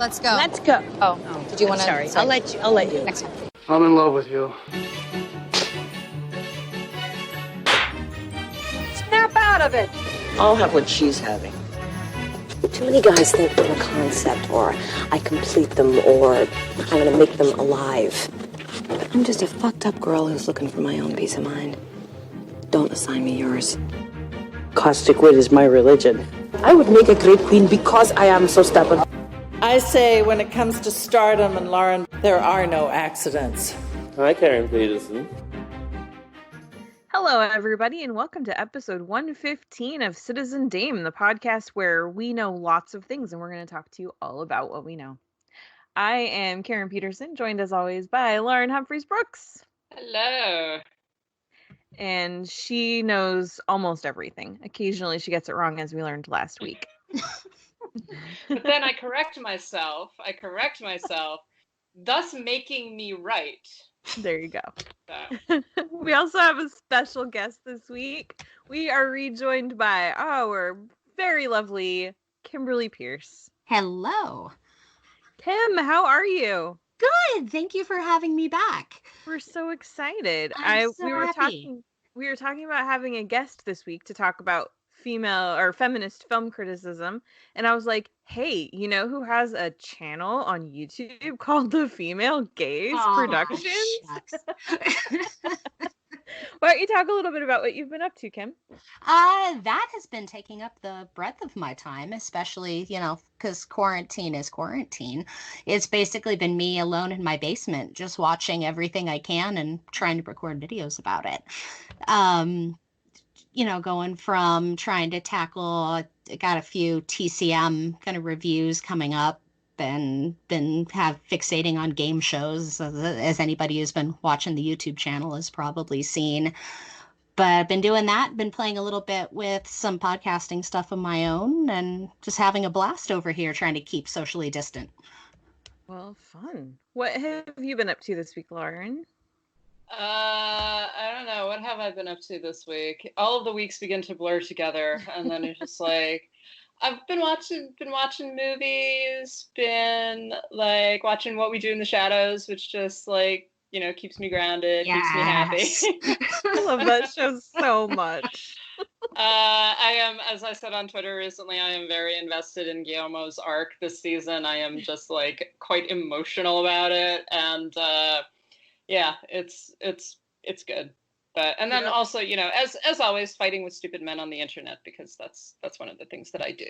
Let's go. Let's go. Oh, did you want to? Sorry, I'll let you. Next time. I'm in love with you. Snap out of it. I'll have what she's having. Too many guys think I'm a concept, or I complete them, or I'm gonna make them alive. I'm just a fucked up girl who's looking for my own peace of mind. Don't assign me yours. Caustic wit is my religion. I would make a great queen because I am so stubborn. I say when it comes to stardom and Lauren, there are no accidents. Hi, Karen Peterson. Hello, everybody, and welcome to episode 115 of Citizen Dame, the podcast where we know lots of things, and we're going to talk to you all about what we know. I am Karen Peterson, joined as always by Lauren Humphreys-Brooks. Hello. And she knows almost everything. Occasionally she gets it wrong, as we learned last week. But then I correct myself, thus making me right. There you go. So. We also have a special guest this week. We are rejoined by our very lovely Kimberly Pierce. Hello. Kim, how are you? Good. Thank you for having me back. We're so excited. We were talking about having a guest this week to talk about female or feminist film criticism, and I was like, hey, you know who has a channel on YouTube called The Female Gaze Productions? Why don't you talk a little bit about what you've been up to, Kim? That has been taking up the breadth of my time, especially, because quarantine is quarantine. It's basically been me alone in my basement, just watching everything I can and trying to record videos about it. Going from trying to tackle, got a few TCM kind of reviews coming up, and been fixating on game shows, as anybody who's been watching the YouTube channel has probably seen. But I've been doing that, been playing a little bit with some podcasting stuff of my own, and just having a blast over here trying to keep socially distant. Well, fun. What have you been up to this week, Lauren? I don't know. What have I been up to this week? All of the weeks begin to blur together, and then it's just like, I've been watching movies, been like watching What We Do in the Shadows, which just like, keeps me grounded, keeps me happy. I love that show so much. I am, as I said on Twitter recently, I am very invested in Guillermo's arc this season. I am just like quite emotional about it, and yeah, it's good. But and then also, as always, fighting with stupid men on the internet, because that's one of the things that I do.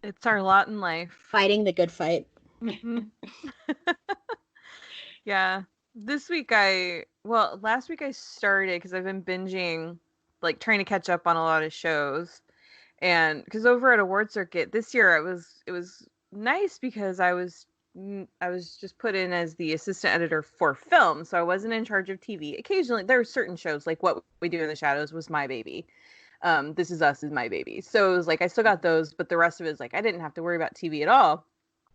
It's our lot in life. Fighting the good fight. Mm-hmm. Yeah. Last week I started, because I've been binging, like trying to catch up on a lot of shows. And because over at Award Circuit this year, it was nice because I was just put in as the assistant editor for film, so I wasn't in charge of TV. Occasionally, there are certain shows, like What We Do in the Shadows was my baby. This Is Us is my baby. So it was like, I still got those, but the rest of it is like, I didn't have to worry about TV at all.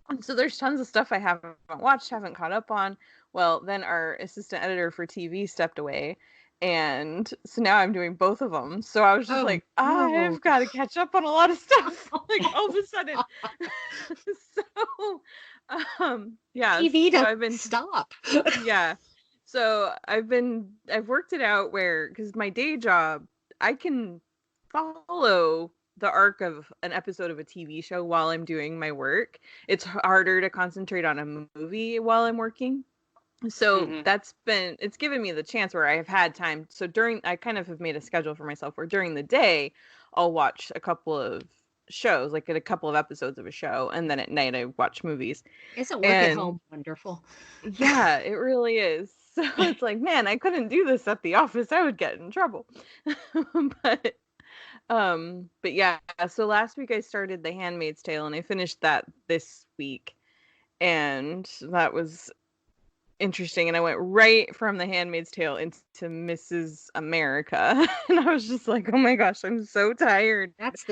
And so there's tons of stuff I haven't watched, haven't caught up on. Well, then our assistant editor for TV stepped away, and so now I'm doing both of them. So I was just I've got to catch up on a lot of stuff, like all of a sudden. So yeah, TV so doesn't stop. Yeah, so I've worked it out where, because my day job, I can follow the arc of an episode of a TV show while I'm doing my work. It's harder to concentrate on a movie while I'm working. So it's given me the chance where I have had time. So I kind of have made a schedule for myself where during the day, I'll watch a couple of shows, like a couple of episodes of a show, and then at night I watch movies. Isn't work at home wonderful? Yeah, it really is. So it's like, man, I couldn't do this at the office. I would get in trouble. But yeah, so last week I started The Handmaid's Tale, and I finished that this week, and that was interesting. And I went right from The Handmaid's Tale into Mrs. America, and I was just like, oh my gosh, I'm so tired. That's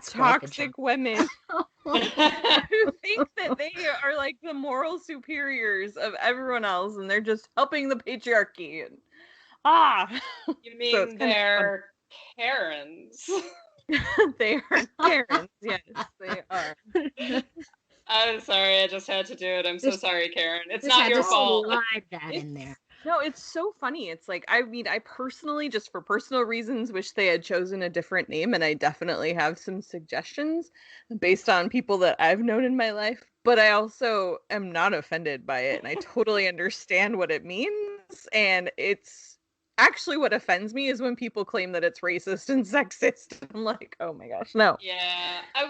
toxic women who think that they are like the moral superiors of everyone else, and they're just helping the patriarchy. And you mean they're Karens? They are Karens. Yes, they are. I'm sorry, I just had to do it. I'm so Just- sorry, Karen. It's Just not had your to fault. slide that in there. No, it's so funny. It's like, I mean, I personally, just for personal reasons, wish they had chosen a different name, and I definitely have some suggestions based on people that I've known in my life, but I also am not offended by it, and I totally understand what it means, and it's actually what offends me is when people claim that it's racist and sexist. I'm like, oh my gosh, no. Yeah, I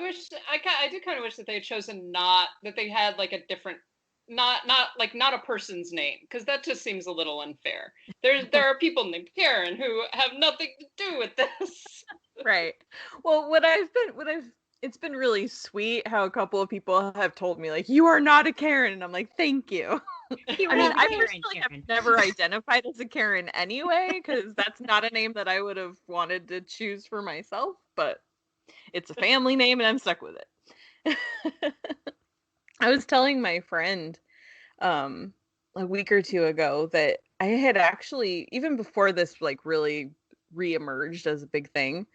do kind of wish that they had chosen that they had like a different, not a person's name, because that just seems a little unfair. There are people named Karen who have nothing to do with this. Right. Well, it's been really sweet how a couple of people have told me, like, you are not a Karen, and I'm like, thank you. I mean, I personally have never identified as a Karen anyway, because that's not a name that I would have wanted to choose for myself, but it's a family name and I'm stuck with it. I was telling my friend a week or two ago that I had actually, even before this like really re-emerged as a big thing,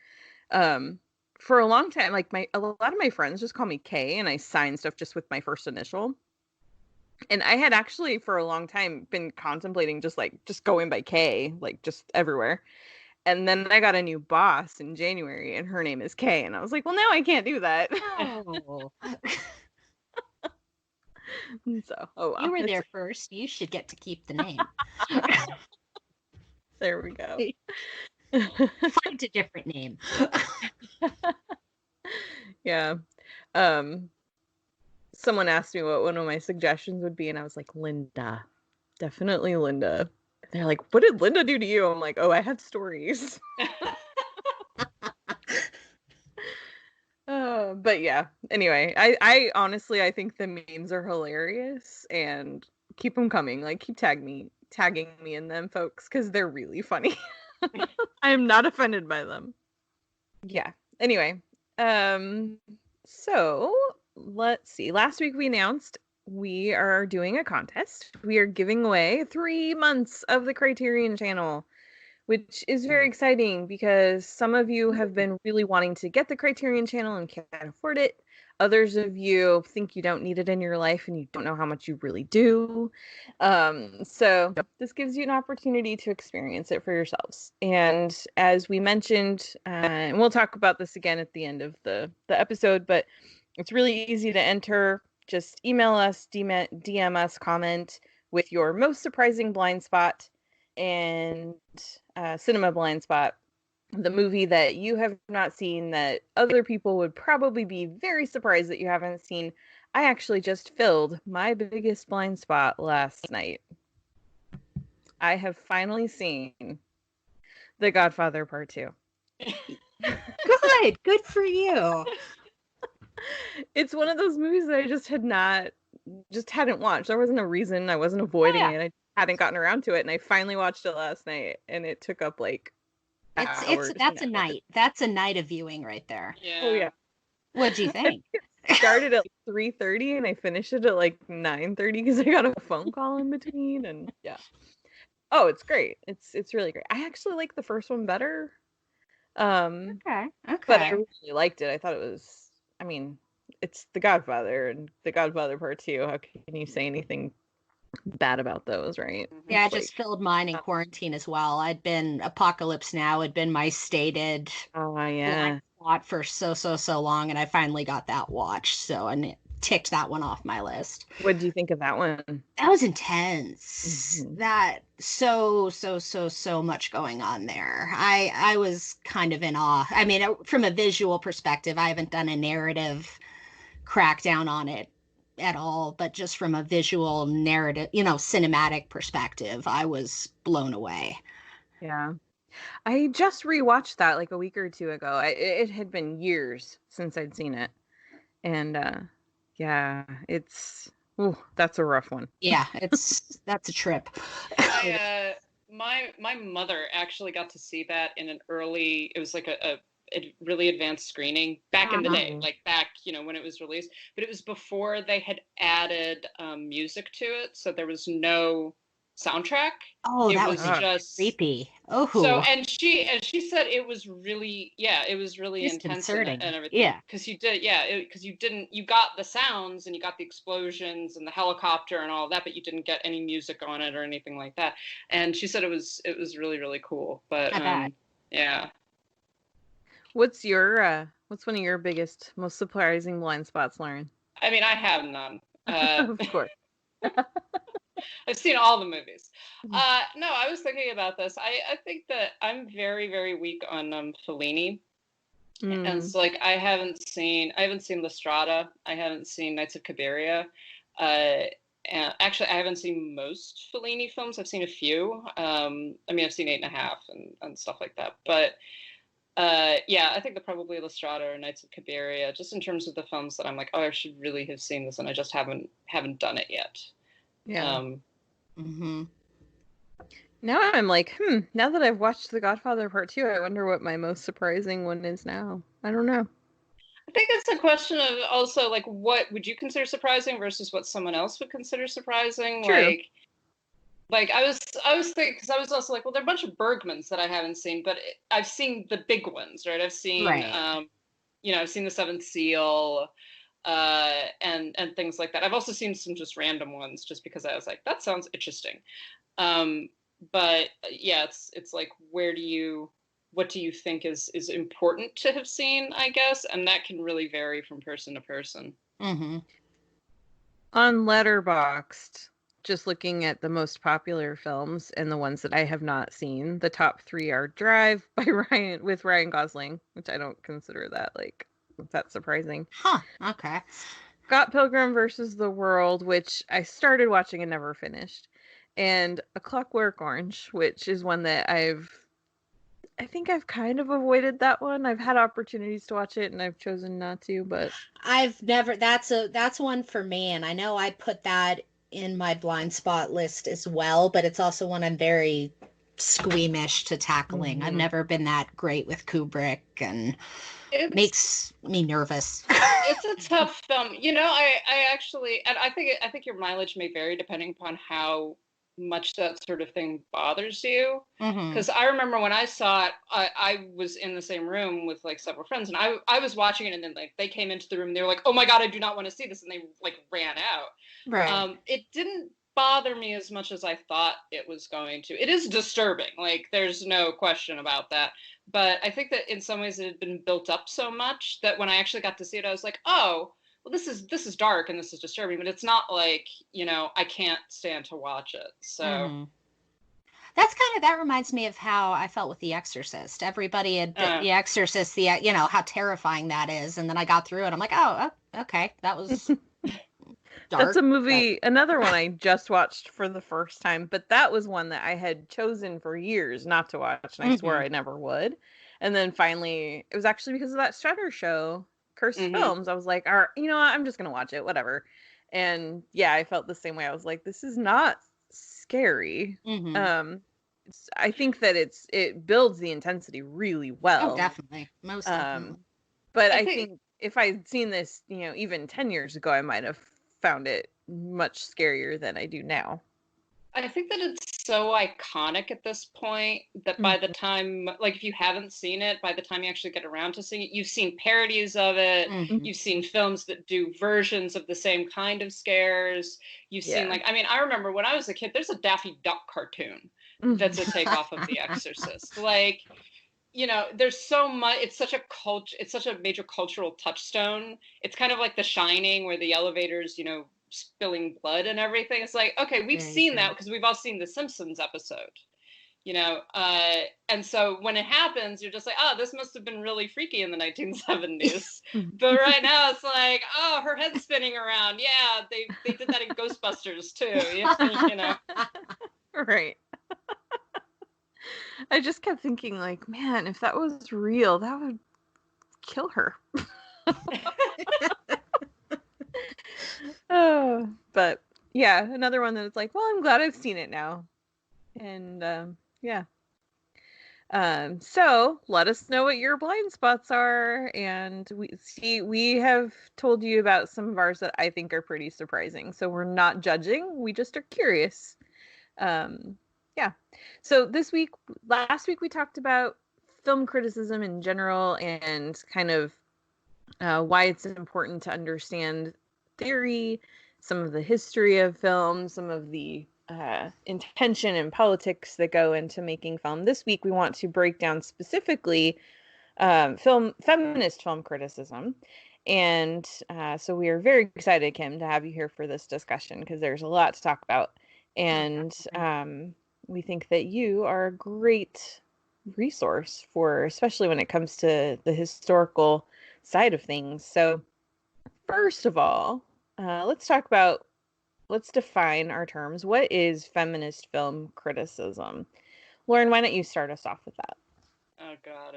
for a long time, like a lot of my friends just call me Kay, and I sign stuff just with my first initial. And I had actually for a long time been contemplating just going by Kay, like just everywhere. And then I got a new boss in January, and her name is Kay, and I was like, well, now I can't do that. Oh. So, oh well. You were there first. You should get to keep the name. There we go. Find a different name. Yeah. Someone asked me what one of my suggestions would be, and I was like, Linda. Definitely Linda. And they're like, what did Linda do to you? I'm like, oh, I had stories. But yeah, anyway, I honestly, I think the memes are hilarious, and keep them coming. Like, keep tagging me in them, folks, because they're really funny. I am not offended by them. Yeah. Anyway, so let's see. Last week we announced we are doing a contest. We are giving away 3 months of the Criterion Channel, which is very exciting because some of you have been really wanting to get the Criterion Channel and can't afford it. Others of you think you don't need it in your life and you don't know how much you really do. So this gives you an opportunity to experience it for yourselves. And as we mentioned, and we'll talk about this again at the end of the episode, but it's really easy to enter. Just email us, DM us, comment with your most surprising blind spot and cinema blind spot, the movie that you have not seen that other people would probably be very surprised that you haven't seen. I actually just filled my biggest blind spot last night. I have finally seen The Godfather Part 2. Good for you. It's one of those movies that I hadn't watched. There wasn't a reason. I wasn't avoiding it. I hadn't gotten around to it, and I finally watched it last night, and it took up like That's a night. That's a night of viewing right there. Yeah. Oh yeah. What'd you think? It started at 3:30 and I finished it at like 9:30 because I got a phone call in between, and yeah. Oh, it's great. It's really great. I actually like the first one better. Okay. But I really liked it. I thought it was, I mean, it's The Godfather and The Godfather Part 2. How can you say anything bad about those, right? Yeah, I It's just filled mine in quarantine as well. I'd been Apocalypse Now had been my stated yeah. spot for so long, and I finally got that watched. So and it ticked that one off my list. What did you think of that one? That was intense. Mhm. That so much going on there. I was kind of in awe. I mean, from a visual perspective, I haven't done a narrative crackdown on it at all, but just from a visual narrative, cinematic perspective, I was blown away. Yeah. I just rewatched that like a week or two ago. It had been years since I'd seen it. And yeah, that's a rough one. Yeah, that's a trip. My mother actually got to see that in an early, it was like a really advanced screening back in the day, like back, when it was released, but it was before they had added music to it. So there was no soundtrack. Oh, It that was was just creepy. Oh, so, and she said it was really, yeah, it was really intense disconcerting. and everything. Yeah. Because you did, yeah, because you got the sounds and you got the explosions and the helicopter and all of that, but you didn't get any music on it or anything like that. And she said it was really, really cool. But I bet. yeah. What's one of your biggest, most surprising blind spots, Lauren? I mean, I have none. Of course. I've seen all the movies. No, I was thinking about this. I think that I'm very, very weak on Fellini. And so, like, I haven't seen La Strada. I haven't seen Nights of Cabiria. And actually, I haven't seen most Fellini films. I've seen a few. I mean, I've seen 8.5 and stuff like that. But yeah, I think that probably La Strada or Nights of Cabiria, just in terms of the films that I'm like, oh, I should really have seen this, and I just haven't done it yet. Yeah. Now I'm like, now that I've watched The Godfather Part 2, I wonder what my most surprising one is now. I don't know. I think it's a question of also, like, what would you consider surprising versus what someone else would consider surprising? True. Like I was thinking, because I was also like, well, there are a bunch of Bergmans that I haven't seen, but I've seen the big ones, right? I've seen, I've seen The Seventh Seal, and things like that. I've also seen some just random ones, just because I was like, that sounds interesting. But yeah, it's like, what do you think is important to have seen, I guess, and that can really vary from person to person. On Letterboxd, just looking at the most popular films and the ones that I have not seen, the top 3 are Drive by Ryan Gosling, which I don't consider that that surprising. Huh. Okay. Scott Pilgrim versus the World, which I started watching and never finished, and A Clockwork Orange, which is one that I think I've kind of avoided that one. I've had opportunities to watch it and I've chosen not to, but I've never, that's one for me, and I know I put that in my blind spot list as well, but it's also one I'm very squeamish to tackling. I've never been that great with Kubrick, and it makes me nervous. It's a tough film. I actually, and I think your mileage may vary depending upon how much that sort of thing bothers you. Because I remember when I saw it, I was in the same room with like several friends, and I was watching it, and then like they came into the room and they were like, oh my God, I do not want to see this, and they like ran out. Right. It didn't bother me as much as I thought it was going to. It is disturbing, like there's no question about that. But I think that in some ways it had been built up so much that when I actually got to see it, I was like, oh, well, this is dark and this is disturbing, but it's not like, I can't stand to watch it. So that reminds me of how I felt with The Exorcist. Everybody had The Exorcist, how terrifying that is. And then I got through it. I'm like, oh, okay. That was dark. That's a movie, another one I just watched for the first time, but that was one that I had chosen for years not to watch, and I swore I never would. And then finally, it was actually because of that Shudder show, Cursed Films. I was like, all right, you know what? I'm just going to watch it, whatever. And yeah, I felt the same way. I was like, this is not scary. I think that it builds the intensity really well. Oh, definitely. Most definitely. But I think if I'd seen this, even 10 years ago, I might have found it much scarier than I do now. I think that it's so iconic at this point that by the time, like if you haven't seen it, by the time you actually get around to seeing it, you've seen parodies of it, you've seen films that do versions of the same kind of scares, you've seen I remember when I was a kid, there's a Daffy Duck cartoon that's a takeoff of The Exorcist. Like, there's so much, it's such a major cultural touchstone. It's kind of like The Shining, where the elevators, spilling blood and everything. It's like, okay, we've seen that because we've all seen the Simpsons episode, and so when it happens, you're just like, oh, this must have been really freaky in the 1970s. But right now it's like, oh, her head's spinning around. Yeah, they did that in Ghostbusters too. Right. I just kept thinking, like, man, if that was real, that would kill her. Oh, but yeah, another one that's like, well, I'm glad I've seen it now. And yeah. So let us know what your blind spots are, and we have told you about some of ours that I think are pretty surprising. So we're not judging, we just are curious. Yeah. So last week we talked about film criticism in general and kind of why it's important to understand theory, some of the history of film, some of the intention and politics that go into making film. This week we want to break down specifically feminist film criticism. And so we are very excited, Kim, to have you here for this discussion because there's a lot to talk about. And we think that you are a great resource for, especially when it comes to the historical side of things. So first of all, let's define our terms. What is feminist film criticism? Lauren, why don't you start us off with that? Oh God,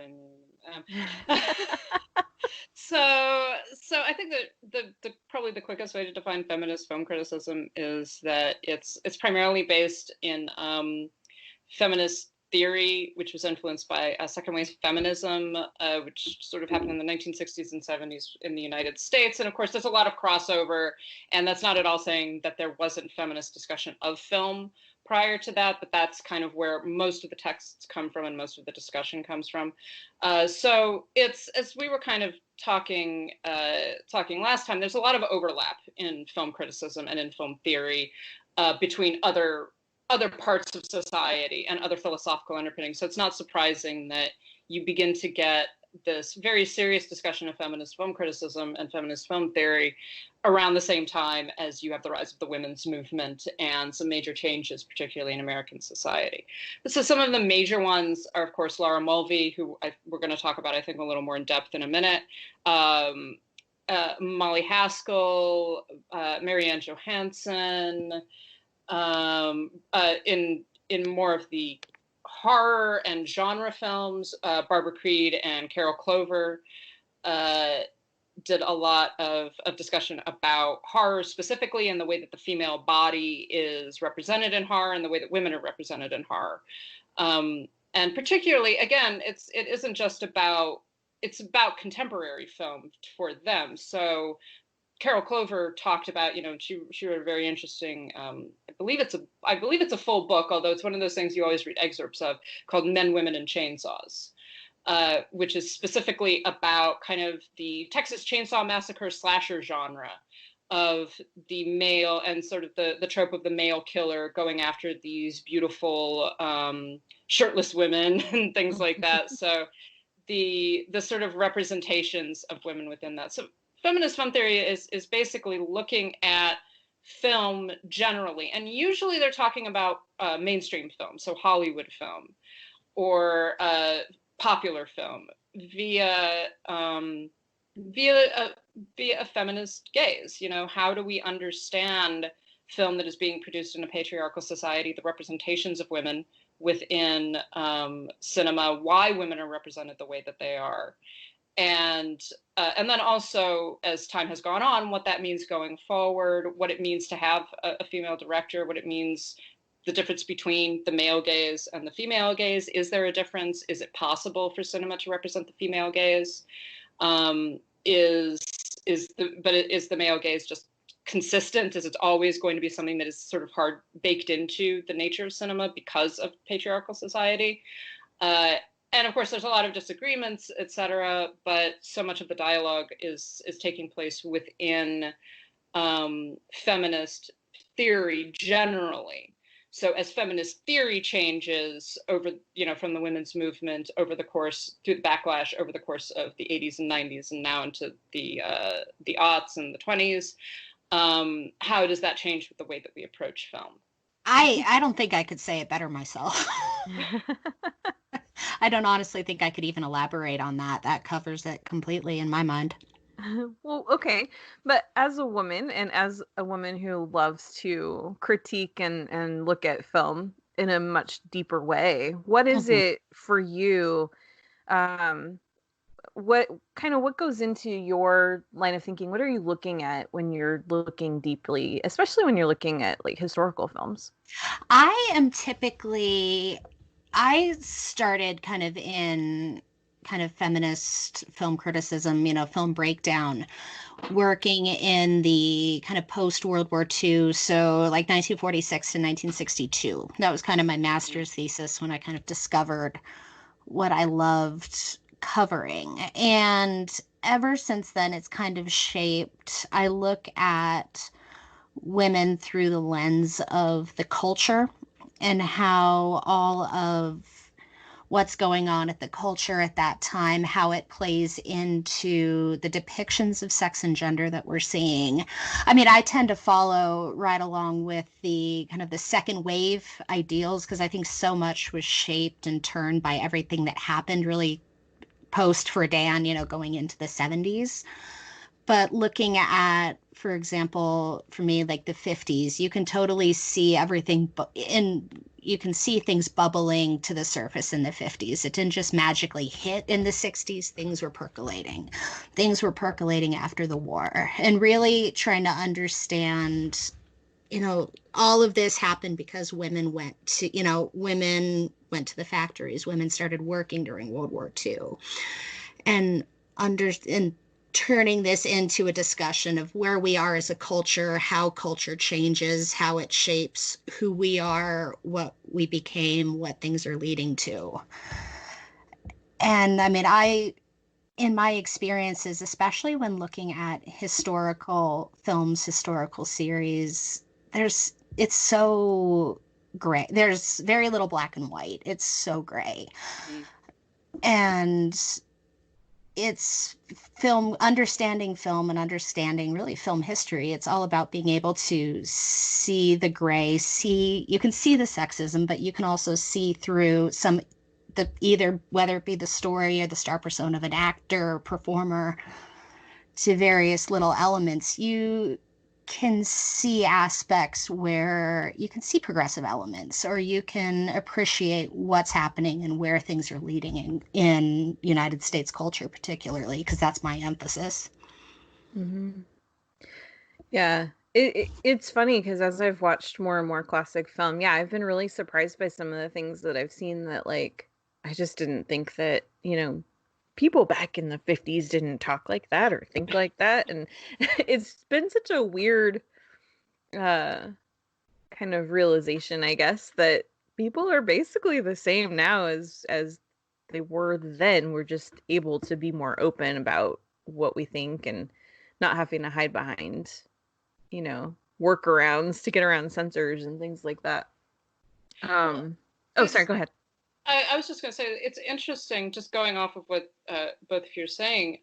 so I think that the probably the quickest way to define feminist film criticism is that it's primarily based in feminist theory, which was influenced by second wave feminism, which sort of happened in the 1960s and 70s in the United States. And of course, there's a lot of crossover, and that's not at all saying that there wasn't feminist discussion of film prior to that, but that's kind of where most of the texts come from and most of the discussion comes from. So it's, as we were kind of talking last time, there's a lot of overlap in film criticism and in film theory between other parts of society and other philosophical underpinnings. So it's not surprising that you begin to get this very serious discussion of feminist film criticism and feminist film theory around the same time as you have the rise of the women's movement and some major changes, particularly in American society. So some of the major ones are, of course, Laura Mulvey, who we're going to talk about, I think, a little more in depth in a minute, Molly Haskell, Marianne Johansson, in more of the horror and genre films, Barbara Creed and Carol Clover did a lot of discussion about horror specifically and the way that the female body is represented in horror and the way that women are represented in horror. And particularly, again, it isn't just about, it's about contemporary film for them. So Carol Clover talked about, she wrote a very interesting, I believe it's a full book, although it's one of those things you always read excerpts of, called Men, Women, and Chainsaws, which is specifically about kind of the Texas Chainsaw Massacre slasher genre of the male and sort of the trope of the male killer going after these beautiful shirtless women and things like that. So the sort of representations of women within that. So feminist film theory is basically looking at film generally, and usually they're talking about mainstream film, so Hollywood film or popular film via a feminist gaze. How do we understand film that is being produced in a patriarchal society, the representations of women within cinema, why women are represented the way that they are. And then also, as time has gone on, what that means going forward, what it means to have a female director, what it means, the difference between the male gaze and the female gaze. Is there a difference? Is it possible for cinema to represent the female gaze? Is the male gaze just consistent? Is it always going to be something that is sort of hard baked into the nature of cinema because of patriarchal society? And of course, there's a lot of disagreements, et cetera, but so much of the dialogue is taking place within feminist theory generally. So as feminist theory changes over, from the women's movement over the course, through the backlash over the course of the 80s and 90s and now into the aughts and the 20s, how does that change with the way that we approach film? I don't think I could say it better myself. I don't honestly think I could even elaborate on that. That covers it completely in my mind. Well, okay. But as a woman, and as a woman who loves to critique and look at film in a much deeper way, what is it for you? What goes into your line of thinking? What are you looking at when you're looking deeply, especially when you're looking at like historical films? I started kind of in kind of feminist film criticism, film breakdown, working in the kind of post-World War II, so like 1946 to 1962. That was kind of my master's thesis when I kind of discovered what I loved covering. And ever since then, it's kind of shaped. I look at women through the lens of the culture and how all of what's going on at the culture at that time, how it plays into the depictions of sex and gender that we're seeing. I mean, I tend to follow right along with the kind of the second wave ideals, because I think so much was shaped and turned by everything that happened really post Freudian, going into the 70s. But looking at, for example, for me, like the 50s, you can totally see everything you can see things bubbling to the surface in the 50s. It didn't just magically hit in the 60s. Things were percolating. Things were percolating after the war. And really trying to understand, all of this happened because women went to the factories. Women started working during World War II. And turning this into a discussion of where we are as a culture, how culture changes, how it shapes who we are, what we became, what things are leading to. And I mean, in my experiences, especially when looking at historical films, historical series, it's so gray. There's very little black and white. It's so gray. Mm-hmm. And it's understanding film and understanding really film history. It's all about being able to see the gray, you can see the sexism, but you can also see through either whether it be the story or the star persona of an actor or performer to various little elements. You can see aspects where you can see progressive elements, or you can appreciate what's happening and where things are leading in United States culture, particularly, because that's my emphasis. Mm-hmm. Yeah, it's funny because as I've watched more and more classic film, I've been really surprised by some of the things that I've seen that, like, I just didn't think that, people back in the 50s didn't talk like that or think like that. And it's been such a weird kind of realization, I guess, that people are basically the same now as they were then. We're just able to be more open about what we think and not having to hide behind, workarounds to get around censors and things like that. Sorry, go ahead. I was just going to say, it's interesting, just going off of what both of you are saying,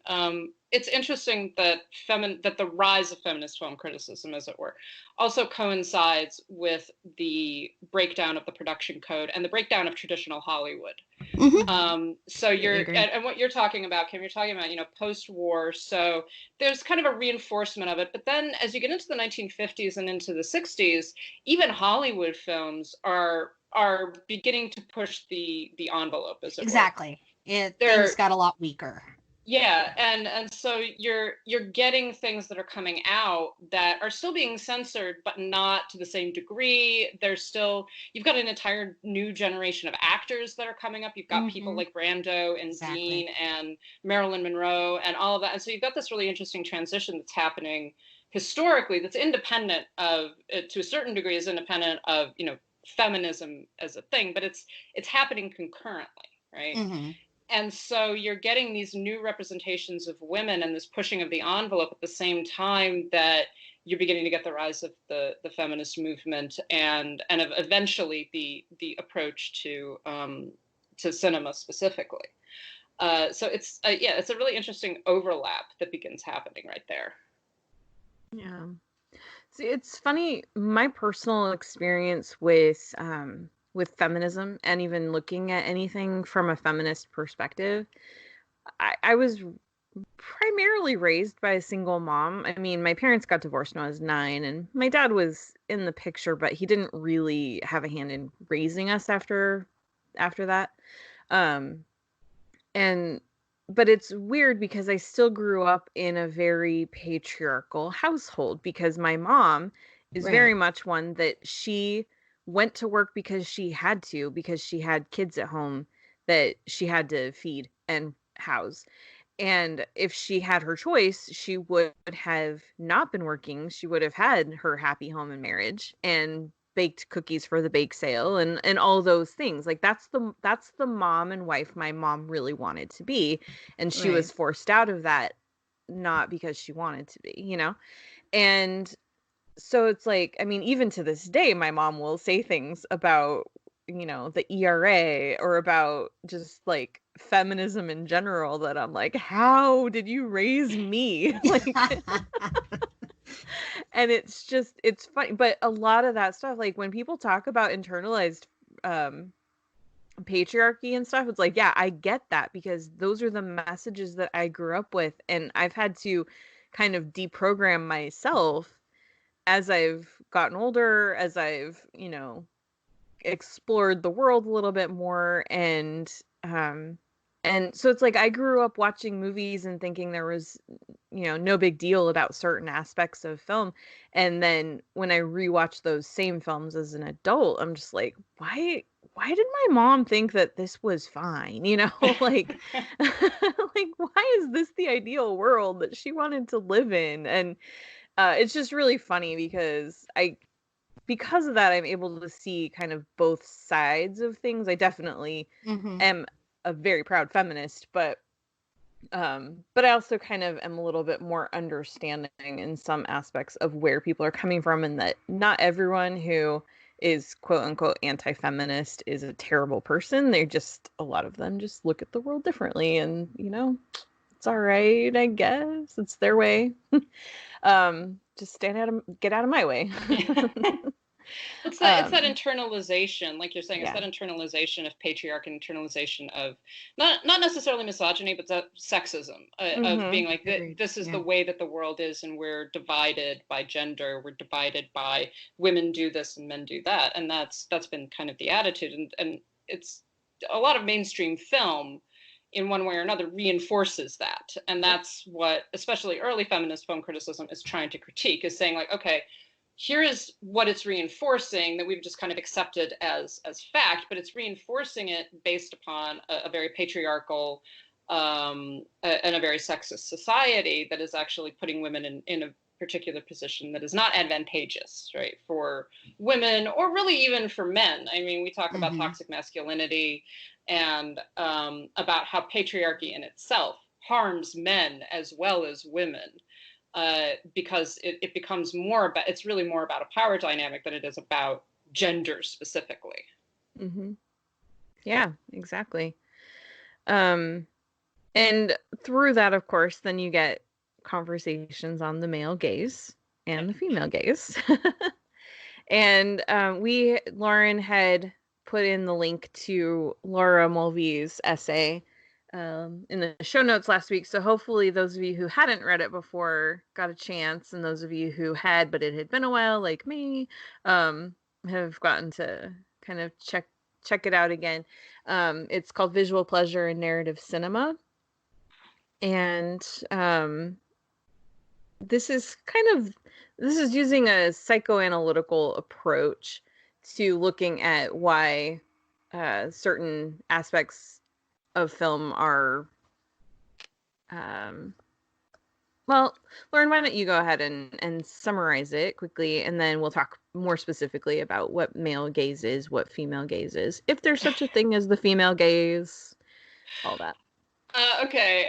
it's interesting that the rise of feminist film criticism, as it were, also coincides with the breakdown of the production code and the breakdown of traditional Hollywood. Mm-hmm. So and what you're talking about, Kim, you're talking about, post-war. So there's kind of a reinforcement of it. But then as you get into the 1950s and into the 60s, even Hollywood films are beginning to push the envelope, as it exactly were. Things got a lot weaker. Yeah, and so you're getting things that are coming out that are still being censored, but not to the same degree. You've got an entire new generation of actors that are coming up. You've got mm-hmm. people like Brando and exactly. Dean and Marilyn Monroe and all of that. And so you've got this really interesting transition that's happening historically, that's independent of, to a certain degree, is independent of, feminism as a thing, but it's happening concurrently, right? Mm-hmm. And so you're getting these new representations of women and this pushing of the envelope at the same time that you're beginning to get the rise of the feminist movement and eventually the approach to cinema specifically. So it's a really interesting overlap that begins happening right there. Yeah. See, it's funny, my personal experience with feminism and even looking at anything from a feminist perspective, I was primarily raised by a single mom. I mean, my parents got divorced when I was 9, and my dad was in the picture, but he didn't really have a hand in raising us after that. But it's weird because I still grew up in a very patriarchal household because my mom is right. very much one that she went to work because she had to, because she had kids at home that she had to feed and house. And if she had her choice, she would have not been working. She would have had her happy home and marriage and baked cookies for the bake sale and all those things. Like that's the mom and wife my mom really wanted to be. And she was forced out of that, not because she wanted to be, you know? And so it's like, I mean, even to this day, my mom will say things about, you know, the ERA or about just like feminism in general that I'm like, how did you raise me? Like, and it's funny. But a lot of that stuff, like when people talk about internalized patriarchy and stuff, it's like, yeah, I get that, because those are the messages that I grew up with, and I've had to kind of deprogram myself as I've gotten older, as I've, you know, explored the world a little bit more. And so it's like I grew up watching movies and thinking there was, you know, no big deal about certain aspects of film. And then when I rewatch those same films as an adult, I'm just like, why did my mom think that this was fine? You know, like, like, why is this the ideal world that she wanted to live in? And it's just really funny because of that, I'm able to see kind of both sides of things. I definitely am a very proud feminist, but I also kind of am a little bit more understanding in some aspects of where people are coming from, and that not everyone who is quote unquote anti-feminist is a terrible person. They're just, a lot of them just look at the world differently, and you know, it's all right, I guess. It's their way. Just get out of my way. It's that internalization, like you're saying, it's that internalization of patriarchy, internalization of not necessarily misogyny, but that sexism of being like, this is the way that the world is, and we're divided by gender, we're divided by women do this and men do that, and that's been kind of the attitude, and it's a lot of mainstream film in one way or another reinforces that, and that's what especially early feminist film criticism is trying to critique, is saying like, okay, here is what it's reinforcing that we've just kind of accepted as fact, but it's reinforcing it based upon a very patriarchal and a very sexist society that is actually putting women in a particular position that is not advantageous, right, for women or really even for men. I mean, we talk about toxic masculinity and about how patriarchy in itself harms men as well as women. Because it becomes more about, it's really more about a power dynamic than it is about gender specifically. Yeah, exactly. And through that, of course, then you get conversations on the male gaze and the female gaze. And Lauren had put in the link to Laura Mulvey's essay in the show notes last week. So hopefully those of you who hadn't read it before got a chance, and those of you who had, but it had been a while, like me, have gotten to kind of check it out again. It's called Visual Pleasure in Narrative Cinema. And this is using a psychoanalytical approach to looking at why certain aspects of film are well, Lauren, why don't you go ahead and summarize it quickly, and then we'll talk more specifically about what male gaze is, what female gaze is, if there's such a thing as the female gaze, all that. Okay,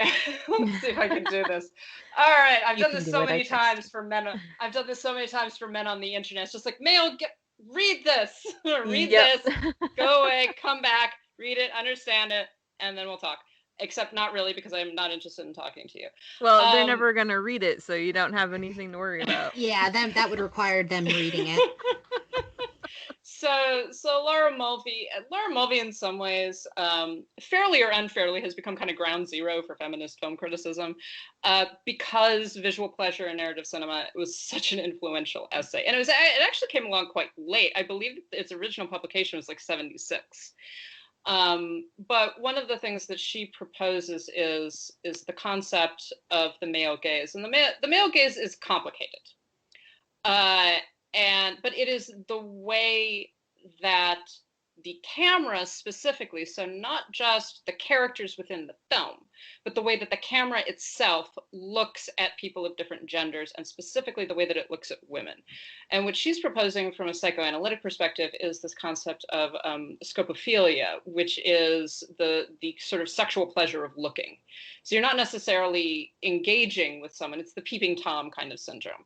let's see if I can do this. All right, I've done this so many times for men. I've done this so many times for men on the internet. It's just like, read this, read this, go away, come back, read it, understand it, and then we'll talk. Except not really, because I'm not interested in talking to you. Well, they're never going to read it, so you don't have anything to worry about. Yeah, that would require them reading it. So Laura Mulvey in some ways, fairly or unfairly, has become kind of ground zero for feminist film criticism, because Visual Pleasure in Narrative Cinema was such an influential essay. And it actually came along quite late. I believe its original publication was like 1976. But one of the things that she proposes is the concept of the male gaze, and the male gaze is complicated, but it is the way that the camera specifically, so not just the characters within the film, but the way that the camera itself looks at people of different genders, and specifically the way that it looks at women. And what she's proposing from a psychoanalytic perspective is this concept of scopophilia, which is the sort of sexual pleasure of looking. So you're not necessarily engaging with someone, it's the peeping Tom kind of syndrome.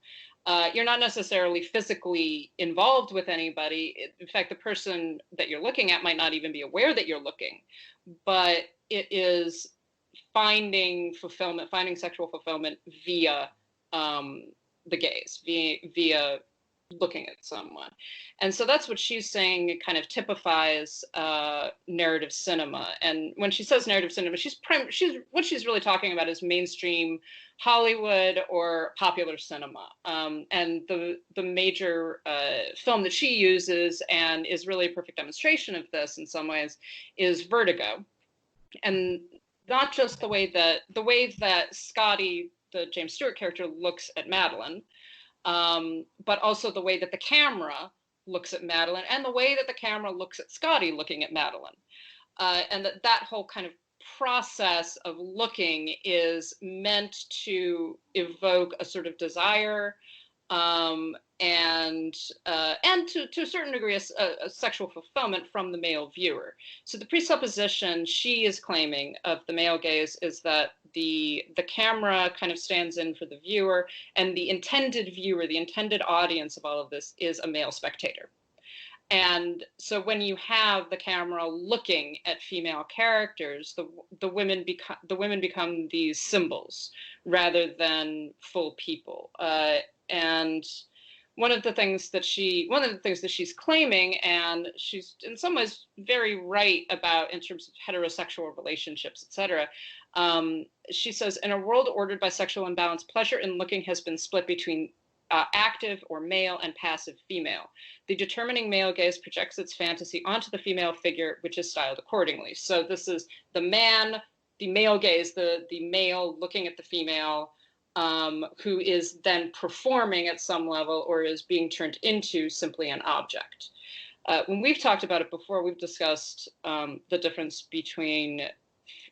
You're not necessarily physically involved with anybody. In fact, the person that you're looking at might not even be aware that you're looking, but it is finding fulfillment, finding sexual fulfillment via the gaze, via looking at someone. And so that's what she's saying. It kind of typifies narrative cinema. And when she says narrative cinema, what she's really talking about is mainstream Hollywood or popular cinema. And the major film that she uses, and is really a perfect demonstration of this in some ways, is Vertigo. And not just the way that Scotty, the James Stewart character, looks at Madeline, but also the way that the camera looks at Madeline, and the way that the camera looks at Scotty looking at Madeline. And that whole kind of process of looking is meant to evoke a sort of desire, and to a certain degree a sexual fulfillment from the male viewer. So the presupposition she is claiming of the male gaze is that the camera kind of stands in for the viewer, and the intended viewer, the intended audience of all of this, is a male spectator. And so when you have the camera looking at female characters, the women become these symbols rather than full people. And one of the things that she's claiming, and she's in some ways very right about in terms of heterosexual relationships, etc. She says, in a world ordered by sexual imbalance, pleasure in looking has been split between active or male and passive female. The determining male gaze projects its fantasy onto the female figure, which is styled accordingly. So this is the male gaze, the male looking at the female, who is then performing at some level, or is being turned into simply an object. When we've talked about it before, we've discussed the difference between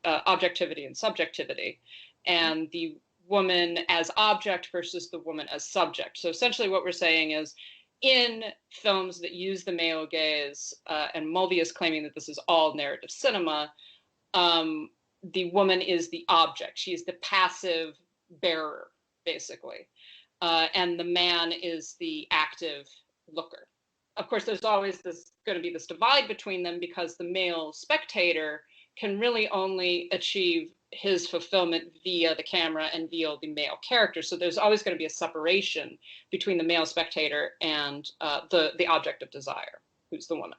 objectivity and subjectivity, and the woman as object versus the woman as subject. So essentially what we're saying is, in films that use the male gaze, and Mulvey is claiming that this is all narrative cinema, the woman is the object. She's the passive bearer, basically. And the man is the active looker. Of course, there's always going to be this divide between them, because the male spectator can really only achieve his fulfillment via the camera and via the male character. So there's always going to be a separation between the male spectator and the object of desire, who's the woman.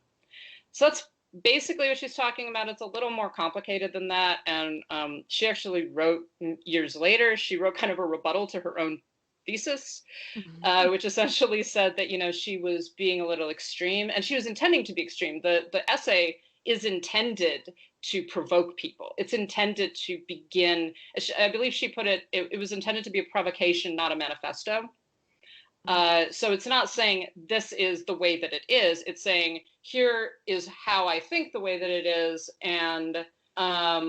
So that's basically what she's talking about. It's a little more complicated than that. And she actually wrote, years later, she wrote kind of a rebuttal to her own thesis, which essentially said that, she was being a little extreme, and she was intending to be extreme. The essay is intended to provoke people. It's intended to begin, I believe she put it, it was intended to be a provocation, not a manifesto. So it's not saying this is the way that it is. It's saying, here is how I think the way that it is, and I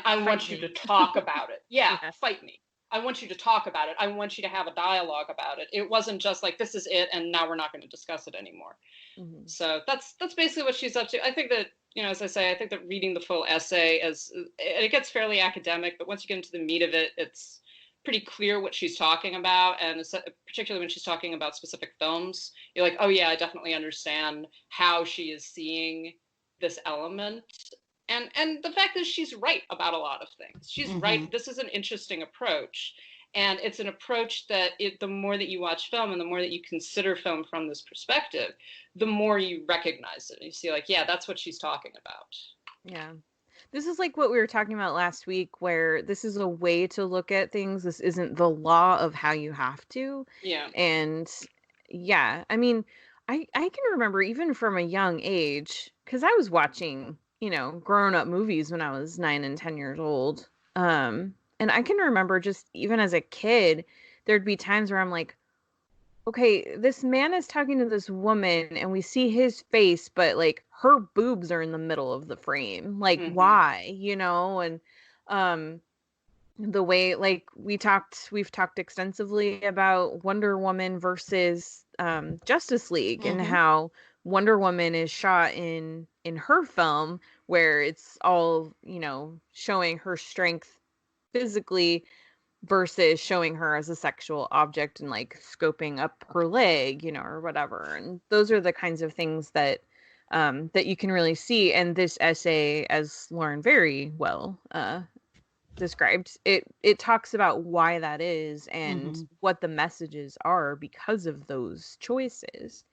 want you to talk about it. Yeah, yes. Fight me. I want you to talk about it. I want you to have a dialogue about it. It wasn't just like, this is it, and now we're not going to discuss it anymore. Mm-hmm. So that's basically what she's up to. I think that, as I say, I think that reading the full essay, it gets fairly academic, but once you get into the meat of it, it's pretty clear what she's talking about. And particularly when she's talking about specific films, you're like, oh yeah, I definitely understand how she is seeing this element. And the fact is, she's right about a lot of things. She's right. This is an interesting approach. And it's an approach that the more that you watch film and the more that you consider film from this perspective, the more you recognize it. And you see, like, yeah, that's what she's talking about. Yeah. This is like what we were talking about last week, where this is a way to look at things. This isn't the law of how you have to. Yeah. And yeah, I mean, I can remember even from a young age, because I was watching, grown up movies when I was 9 and 10 years old. And I can remember just even as a kid, there'd be times where I'm like, okay, this man is talking to this woman and we see his face, but like her boobs are in the middle of the frame. Like, why? You know, and the way, like, we've talked extensively about Wonder Woman versus Justice League, and how Wonder Woman is shot in her film, where it's all, you know, showing her strength physically versus showing her as a sexual object and like scoping up her leg, you know, or whatever. And those are the kinds of things that that you can really see. And this essay, as Lauren very well described, it talks about why that is and what the messages are because of those choices.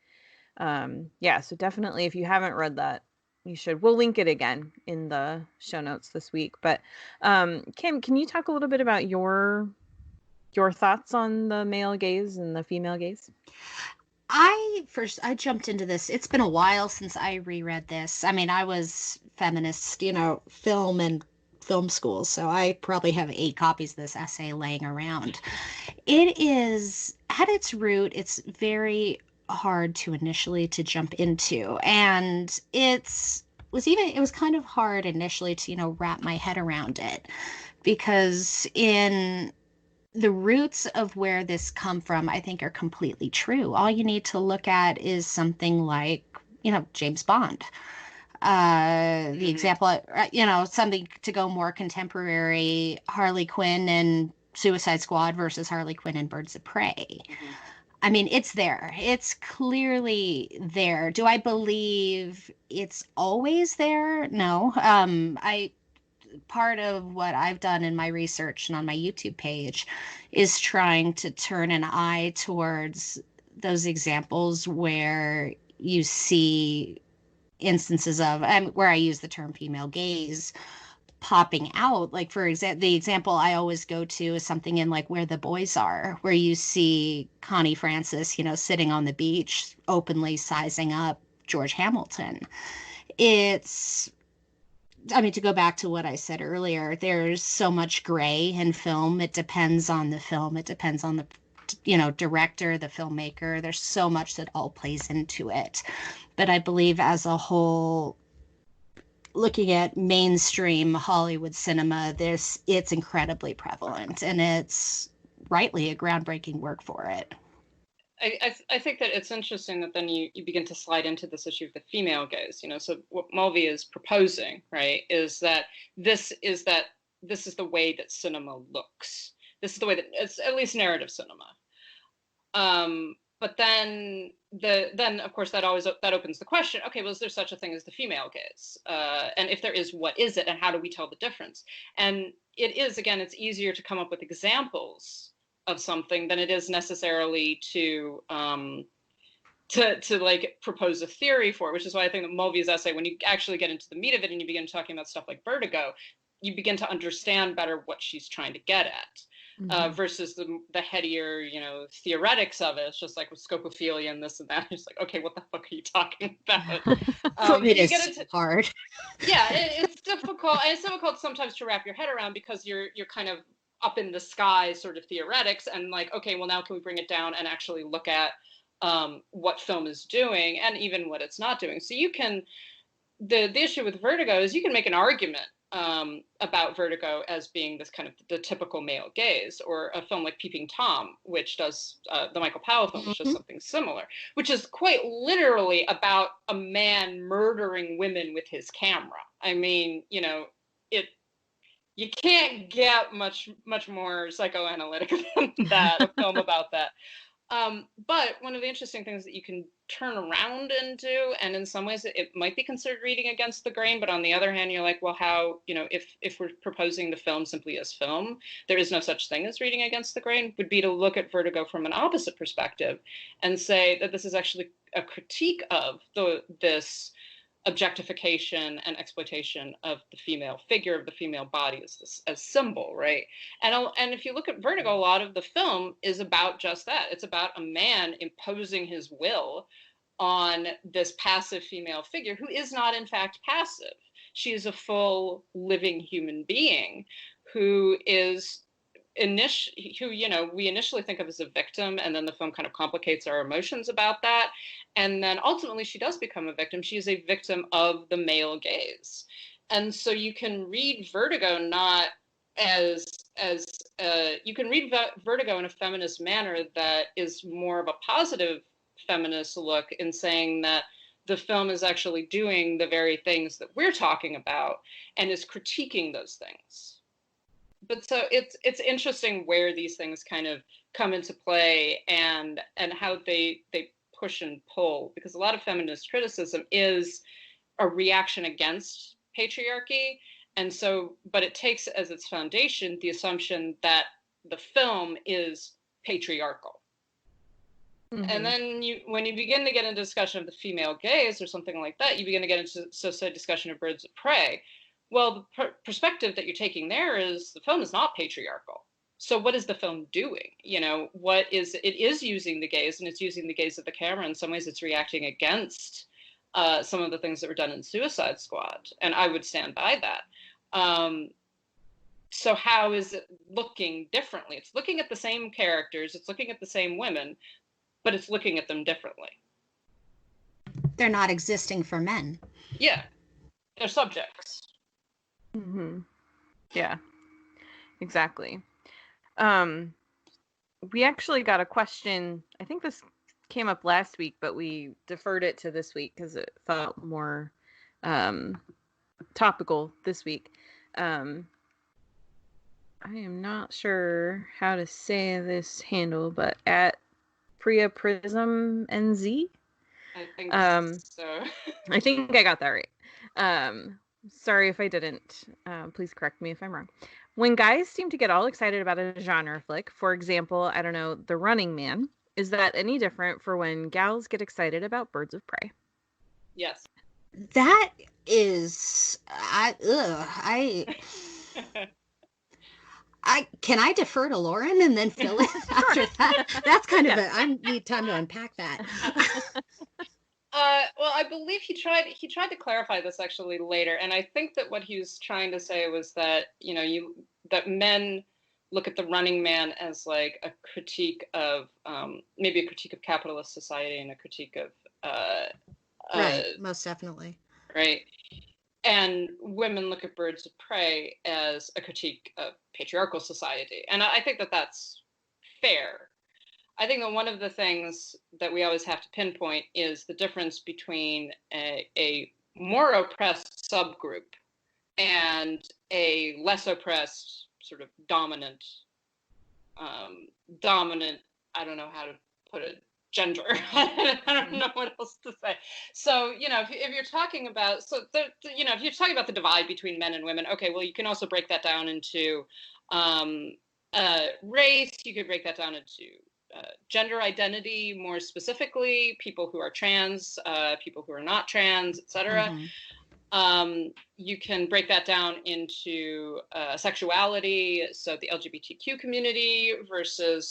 Yeah, so definitely, if you haven't read that, you should. We'll link it again in the show notes this week. But Kim, can you talk a little bit about your thoughts on the male gaze and the female gaze? I jumped into this. It's been a while since I reread this. I mean, I was feminist, you know, film and film school, so I probably have 8 copies of this essay laying around. It is, at its root, it's very hard to initially to jump into, and it was kind of hard initially to, you know, wrap my head around it, because in the roots of where this come from, I think, are completely true. All you need to look at is something like, you know, James Bond. The example, you know, something to go more contemporary, Harley Quinn and Suicide Squad versus Harley Quinn and Birds of Prey. I mean, it's there. It's clearly there. Do I believe it's always there? No. Part of what I've done in my research and on my YouTube page is trying to turn an eye towards those examples where you see instances of, where I use the term female gaze popping out. Like, for example, the example I always go to is something in like Where the Boys Are, where you see Connie Francis, you know, sitting on the beach, openly sizing up George Hamilton. I mean, to go back to what I said earlier, there's so much gray in film. It depends on the film. It depends on the, you know, director, the filmmaker. There's so much that all plays into it. But I believe as a whole, looking at mainstream Hollywood cinema, it's incredibly prevalent, and it's rightly a groundbreaking work for it. I think that it's interesting that then you begin to slide into this issue of the female gaze, you know. So what Mulvey is proposing, right, is that this is the way that cinema looks. This is the way that it's at least narrative cinema. But then of course that opens the question, okay, well, is there such a thing as the female gaze? And if there is, what is it, and how do we tell the difference? And it is, again, it's easier to come up with examples of something than it is necessarily to like propose a theory for, which is why I think that Mulvey's essay, when you actually get into the meat of it and you begin talking about stuff like Vertigo, you begin to understand better what she's trying to get at, versus the headier, you know, theoretics of it. It's just like with scopophilia and this and that. It's like, okay, what the fuck are you talking about? It is hard. Yeah, it's difficult. And it's difficult sometimes to wrap your head around, because you're kind of up in the sky sort of theoretics, and like, okay, well, now can we bring it down and actually look at what film is doing and even what it's not doing? So you can, the issue with Vertigo is you can make an argument about Vertigo as being this kind of the typical male gaze, or a film like Peeping Tom, which does the Michael Powell film, which does something similar, which is quite literally about a man murdering women with his camera. I mean, you know, you can't get much more psychoanalytic than that, a film about that. But one of the interesting things that you can turn around and do, and in some ways it might be considered reading against the grain, but on the other hand, you're like, well, how, you know, if we're proposing the film simply as film, there is no such thing as reading against the grain, would be to look at Vertigo from an opposite perspective and say that this is actually a critique of this objectification and exploitation of the female figure, of the female body as symbol, right? And if you look at Vertigo, a lot of the film is about just that. It's about a man imposing his will on this passive female figure who is not in fact passive. She is a full living human being who is we initially think of as a victim, and then the film kind of complicates our emotions about that. And then ultimately she does become a victim. She is a victim of the male gaze. And so you can read Vertigo not you can read Vertigo in a feminist manner that is more of a positive feminist look, in saying that the film is actually doing the very things that we're talking about and is critiquing those things. But so it's interesting where these things kind of come into play, and how they push and pull, because a lot of feminist criticism is a reaction against patriarchy. And so, but it takes as its foundation the assumption that the film is patriarchal. Mm-hmm. And then when you begin to get into discussion of the female gaze or something like that, you begin to get into say discussion of Birds of Prey. Well, the perspective that you're taking there is the film is not patriarchal. So what is the film doing? It is using the gaze, and it's using the gaze of the camera. In some ways, it's reacting against some of the things that were done in Suicide Squad. And I would stand by that. So how is it looking differently? It's looking at the same characters, it's looking at the same women, but it's looking at them differently. They're not existing for men. Yeah, they're subjects. Mm-hmm. Yeah, exactly. We actually got a question. I think this came up last week, but we deferred it to this week because it felt more topical this week. I am not sure how to say this handle, but at Priya Prism NZ. I think so. I think I got that right. Sorry if I didn't. Please correct me if I'm wrong. When guys seem to get all excited about a genre flick, for example, I don't know, The Running Man, is that any different for when gals get excited about Birds of Prey? Yes. That is, can I defer to Lauren and then fill in after that? That's kind of I need time to unpack that. Well, I believe he tried to clarify this actually later, and I think that what he was trying to say was that that men look at The Running Man as like a critique of maybe a critique of capitalist society and a critique of right, most definitely. Right. And women look at Birds of Prey as a critique of patriarchal society. And I think that that's fair. I think that one of the things that we always have to pinpoint is the difference between a more oppressed subgroup and a less oppressed sort of dominant, I don't know how to put it, gender. I don't know what else to say. So, if you're talking about, if you're talking about the divide between men and women, okay, well, you can also break that down into race. You could break that down into gender identity, more specifically, people who are trans, people who are not trans, etc. Mm-hmm. You can break that down into sexuality, so the LGBTQ community versus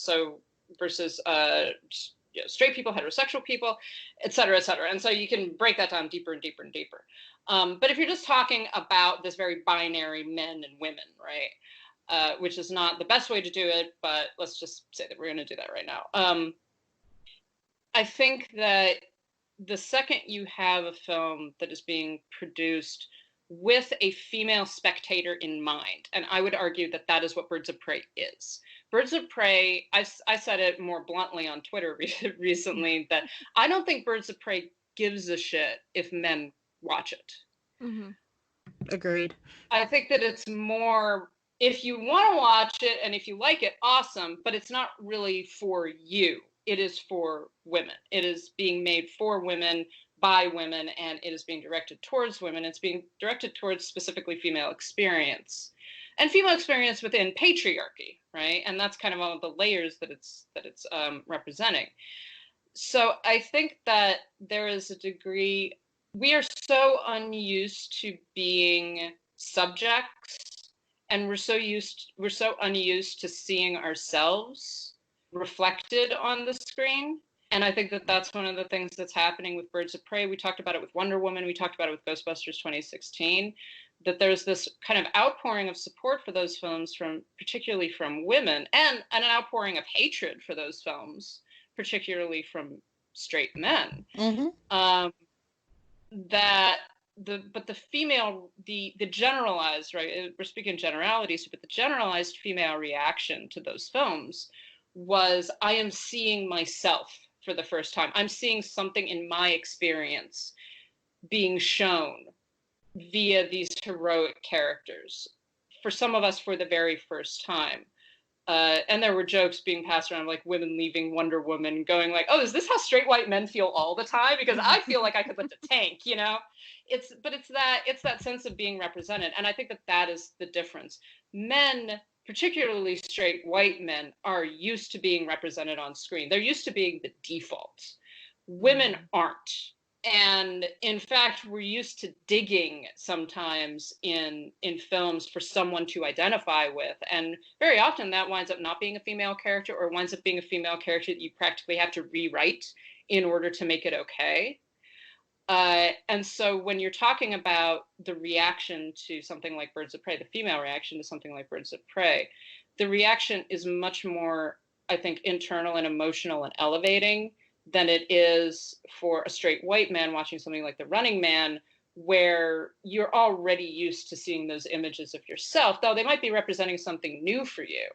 straight people, heterosexual people, et cetera, et cetera. And so you can break that down deeper and deeper and deeper. But if you're just talking about this very binary men and women, right, which is not the best way to do it, but let's just say that we're going to do that right now. I think that the second you have a film that is being produced with a female spectator in mind, and I would argue that that is what Birds of Prey is. Birds of Prey, I said it more bluntly on Twitter recently, that I don't think Birds of Prey gives a shit if men watch it. Mm-hmm. Agreed. I think that it's more, if you want to watch it and if you like it, awesome, but it's not really for you. It is for women. It is being made for women, by women, and it is being directed towards women. It's being directed towards specifically female experience. And female experience within patriarchy, right? And that's kind of all of the layers that it's representing. So I think that there is a degree, we are so unused to being subjects, and we're so unused to seeing ourselves reflected on the screen. And I think that that's one of the things that's happening with Birds of Prey. We talked about it with Wonder Woman. We talked about it with Ghostbusters 2016. that there's this kind of outpouring of support for those films particularly from women, and an outpouring of hatred for those films, particularly from straight men. Mm-hmm. But the female, the generalized, right? We're speaking generalities, but the generalized female reaction to those films was, I am seeing myself for the first time. I'm seeing something in my experience being shown via these heroic characters. For some of us, for the very first time. And there were jokes being passed around, like women leaving Wonder Woman going like, oh, is this how straight white men feel all the time? Because I feel like I could lift a tank, you know? It's that sense of being represented. And I think that is the difference. Men, particularly straight white men, are used to being represented on screen. They're used to being the default. Women aren't. And in fact, we're used to digging sometimes in films for someone to identify with. And very often that winds up not being a female character, or winds up being a female character that you practically have to rewrite in order to make it okay. And so when you're talking about the reaction to something like Birds of Prey, the female reaction to something like Birds of Prey, the reaction is much more, I think, internal and emotional and elevating than it is for a straight white man watching something like The Running Man, where you're already used to seeing those images of yourself, though they might be representing something new for you,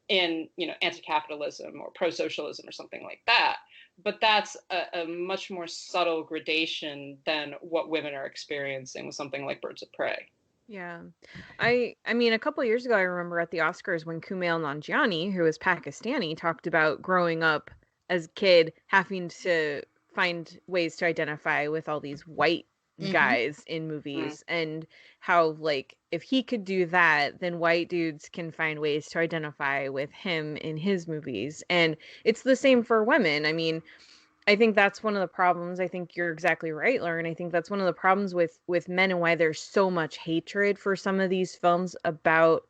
in, you know, anti-capitalism or pro-socialism or something like that. But that's a much more subtle gradation than what women are experiencing with something like Birds of Prey. Yeah. I mean, a couple of years ago, I remember at the Oscars when Kumail Nanjiani, who is Pakistani, talked about growing up as a kid having to find ways to identify with all these white guys in movies, and how, like, if he could do that, then white dudes can find ways to identify with him in his movies. And it's the same for women. I mean, I think that's one of the problems. I think you're exactly right, Lauren. I think that's one of the problems with men, and why there's so much hatred for some of these films about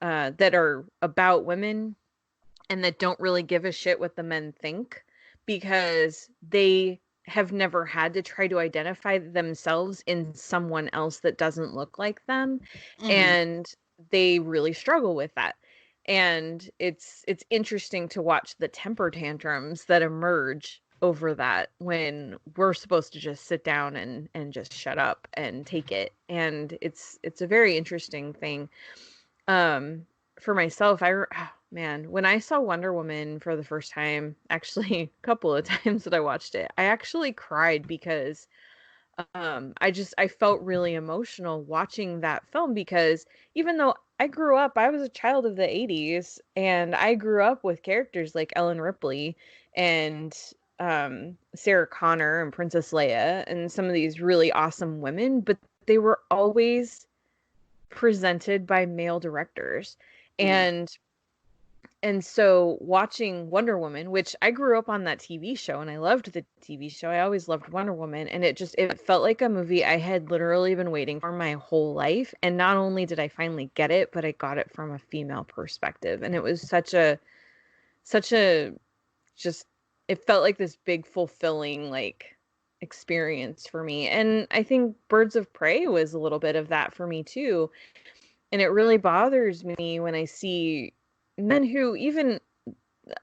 that are about women, and that don't really give a shit what the men think, because they have never had to try to identify themselves in someone else that doesn't look like them. And they really struggle with that. And it's interesting to watch the temper tantrums that emerge over that, when we're supposed to just sit down and just shut up and take it. And it's a very interesting thing. For myself, when I saw Wonder Woman for the first time, actually a couple of times that I watched it, I actually cried, because I felt really emotional watching that film, because even though I was a child of the 80s, and I grew up with characters like Ellen Ripley and Sarah Connor and Princess Leia and some of these really awesome women, but they were always presented by male directors. And so watching Wonder Woman, which I grew up on that TV show, and I loved the TV show. I always loved Wonder Woman. And it felt like a movie I had literally been waiting for my whole life. And not only did I finally get it, but I got it from a female perspective. And it was it felt like this big, fulfilling, like, experience for me. And I think Birds of Prey was a little bit of that for me too. And it really bothers me when I see men who even,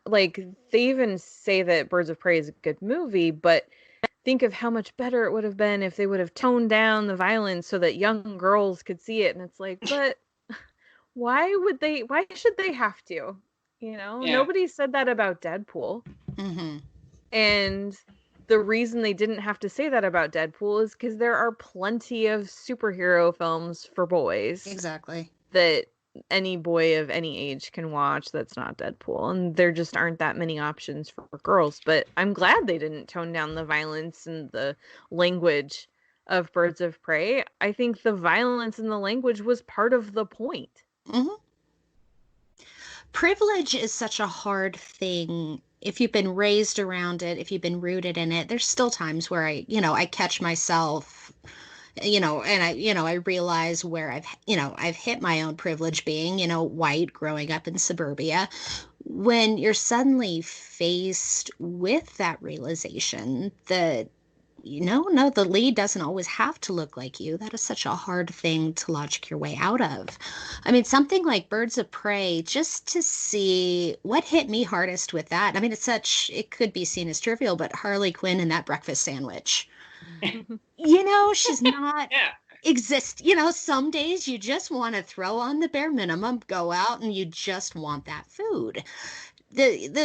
like, they even say that Birds of Prey is a good movie, but think of how much better it would have been if they would have toned down the violence so that young girls could see it. And it's like, but why should they have to? You know, Nobody said that about Deadpool. And the reason they didn't have to say that about Deadpool is because there are plenty of superhero films for boys. Exactly. That any boy of any age can watch that's not Deadpool. And there just aren't that many options for girls. But I'm glad they didn't tone down the violence and the language of Birds of Prey. I think the violence and the language was part of the point. Privilege is such a hard thing. If you've been raised around it, if you've been rooted in it, there's still times where I catch myself, and I realize where I've hit my own privilege being, white, growing up in suburbia. When you're suddenly faced with that realization that no, the lead doesn't always have to look like you. That is such a hard thing to logic your way out of. I mean, something like Birds of Prey, just to see what hit me hardest with that. I mean, it could be seen as trivial, but Harley Quinn and that breakfast sandwich. She's not some days you just want to throw on the bare minimum, go out, and you just want that food.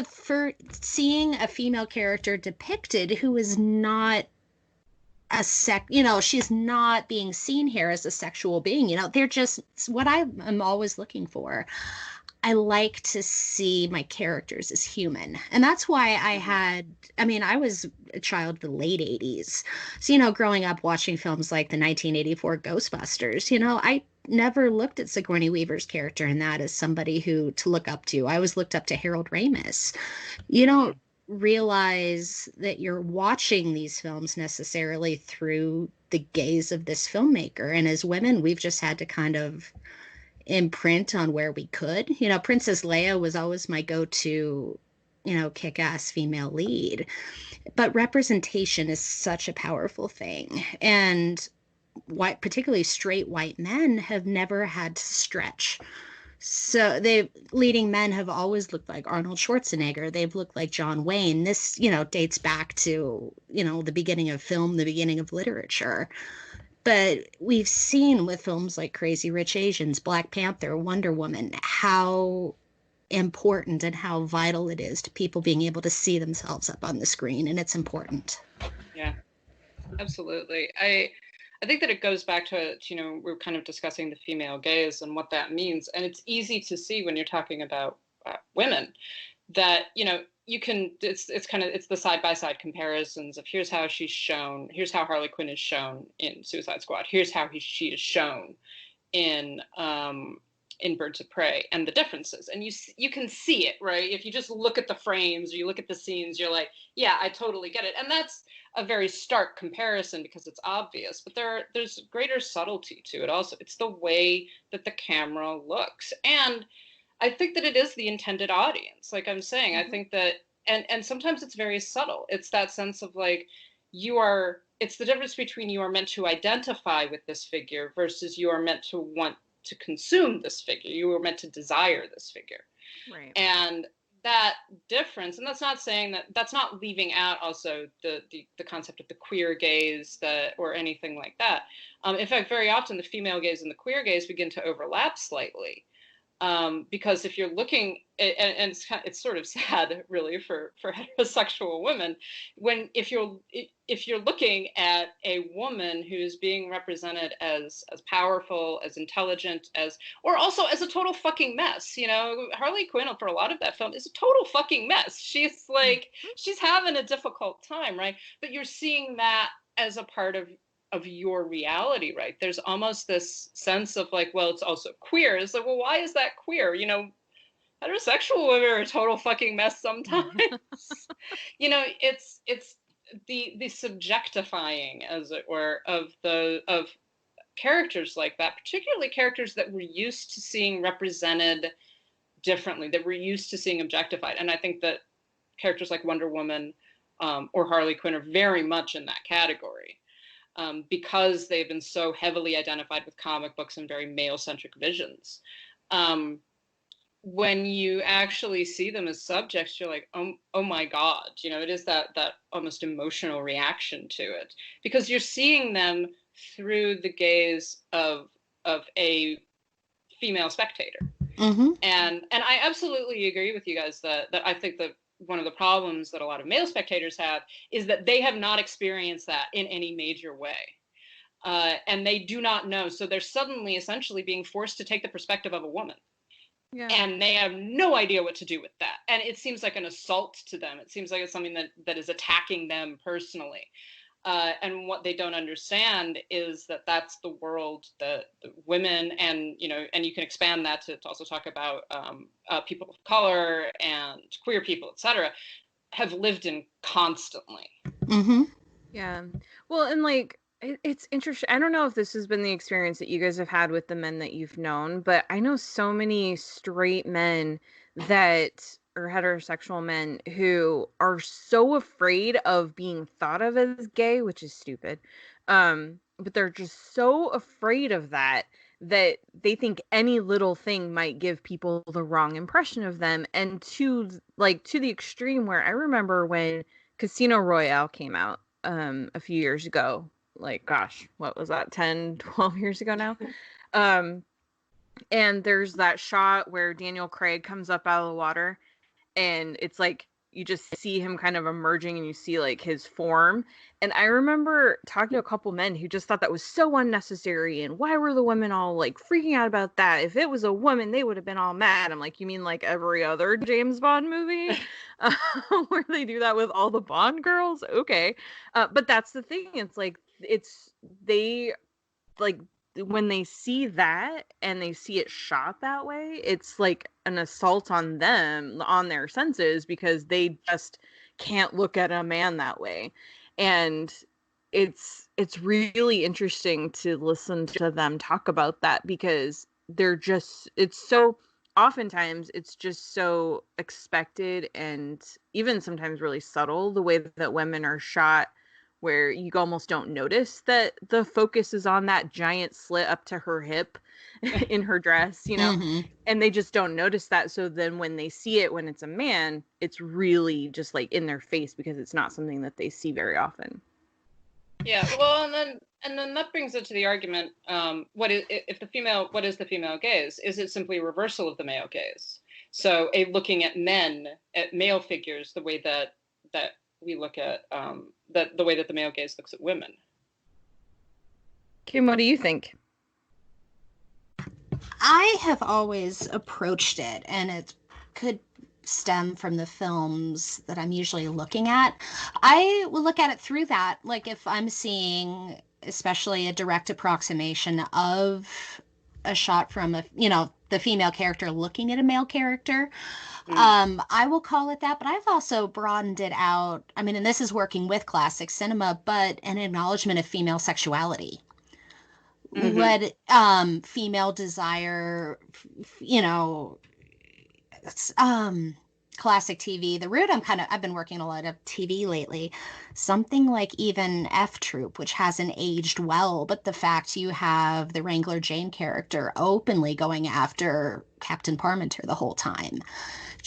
For seeing a female character depicted who is not she's not being seen here as a sexual being. They're just what I'm always looking for. I like to see my characters as human. And that's why I was a child of the late 80s. So, growing up watching films like the 1984 Ghostbusters, I never looked at Sigourney Weaver's character in that as somebody to look up to. I always looked up to Harold Ramis. You don't realize that you're watching these films necessarily through the gaze of this filmmaker. And as women, we've just had to kind of imprint on where we could. Princess Leia was always my go-to, kick-ass female lead. But representation is such a powerful thing. And particularly straight white men have never had to stretch. So leading men have always looked like Arnold Schwarzenegger. They've looked like John Wayne. This, dates back to, the beginning of film, the beginning of literature. But we've seen with films like Crazy Rich Asians, Black Panther, Wonder Woman, how important and how vital it is to people being able to see themselves up on the screen. And it's important. Yeah, absolutely. I think that it goes back to, we're kind of discussing the female gaze and what that means. And it's easy to see when you're talking about women that, you can, it's the side-by-side comparisons of here's how she's shown, here's how Harley Quinn is shown in Suicide Squad, here's how she is shown in Birds of Prey, and the differences. And you can see it, right? If you just look at the frames or you look at the scenes, you're like, yeah, I totally get it. And that's a very stark comparison because it's obvious, but there's greater subtlety to it also. It's the way that the camera looks. And I think that it is the intended audience. Like I'm saying, I think that, and sometimes it's very subtle. It's that sense of like, it's the difference between you are meant to identify with this figure versus you are meant to want to consume this figure. You are meant to desire this figure. Right. And that difference, and that's not saying that's not leaving out also the concept of the queer gaze or anything like that. In fact, very often the female gaze and the queer gaze begin to overlap slightly. Because if you're looking, and it's sort of sad, really, for heterosexual women, if you're looking at a woman who's being represented as powerful, as intelligent, or also as a total fucking mess. Harley Quinn for a lot of that film is a total fucking mess. She's having a difficult time, right? But you're seeing that as a part of your reality, right? There's almost this sense of like, well, it's also queer. It's like, well, why is that queer? Heterosexual women are a total fucking mess sometimes. It's the subjectifying, as it were, of characters like that, particularly characters that we're used to seeing represented differently, that we're used to seeing objectified. And I think that characters like Wonder Woman or Harley Quinn are very much in that category. Because they've been so heavily identified with comic books and very male-centric visions. When you actually see them as subjects, you're like, oh my God, it is that almost emotional reaction to it. Because you're seeing them through the gaze of a female spectator. Mm-hmm. And I absolutely agree with you guys that I think that one of the problems that a lot of male spectators have is that they have not experienced that in any major way. And they do not know. So they're suddenly essentially being forced to take the perspective of a woman. Yeah. And they have no idea what to do with that. And it seems like an assault to them. It seems like it's something that is attacking them personally. And what they don't understand is that that's the world that women and you can expand that to also talk about people of color and queer people, etc., have lived in constantly. Mm-hmm. Yeah. Well, and like, it's interesting. I don't know if this has been the experience that you guys have had with the men that you've known, but I know so many straight men that or heterosexual men who are so afraid of being thought of as gay, which is stupid. But they're just so afraid of that they think any little thing might give people the wrong impression of them, and to the extreme where I remember when Casino Royale came out a few years ago, like, gosh, what was that, 10, 12 years ago now? And there's that shot where Daniel Craig comes up out of the water, and it's like you just see him kind of emerging and you see like his form. And I remember talking to a couple men who just thought that was so unnecessary, and why were the women all like freaking out about that? If it was a woman, they would have been all mad. I'm like, you mean like every other James Bond movie where they do that with all the Bond girls? Okay. But that's the thing. It's like, they like, when they see that and they see it shot that way, it's like an assault on them, on their senses, because they just can't look at a man that way. And it's really interesting to listen to them talk about that, because oftentimes it's just so expected, and even sometimes really subtle, the way that women are shot, where you almost don't notice that the focus is on that giant slit up to her hip in her dress, and they just don't notice that. So then when they see it, when it's a man, it's really just like in their face, because it's not something that they see very often. Yeah, well, and then that brings it to the argument, what is the female gaze? Is it simply a reversal of the male gaze? So looking at men, at male figures, the way that we look at the way that the male gaze looks at women. Kim, what do you think? I have always approached it, and it could stem from the films that I'm usually looking at. I will look at it through that. Like, if I'm seeing especially a direct approximation of a shot from the female character looking at a male character, I will call it that. But I've also broadened it out. I mean, and this is working with classic cinema, but an acknowledgement of female sexuality. What female desire, classic TV. The route I've been working a lot of TV lately. Something like even F Troop, which hasn't aged well, but the fact you have the Wrangler Jane character openly going after Captain Parmenter the whole time.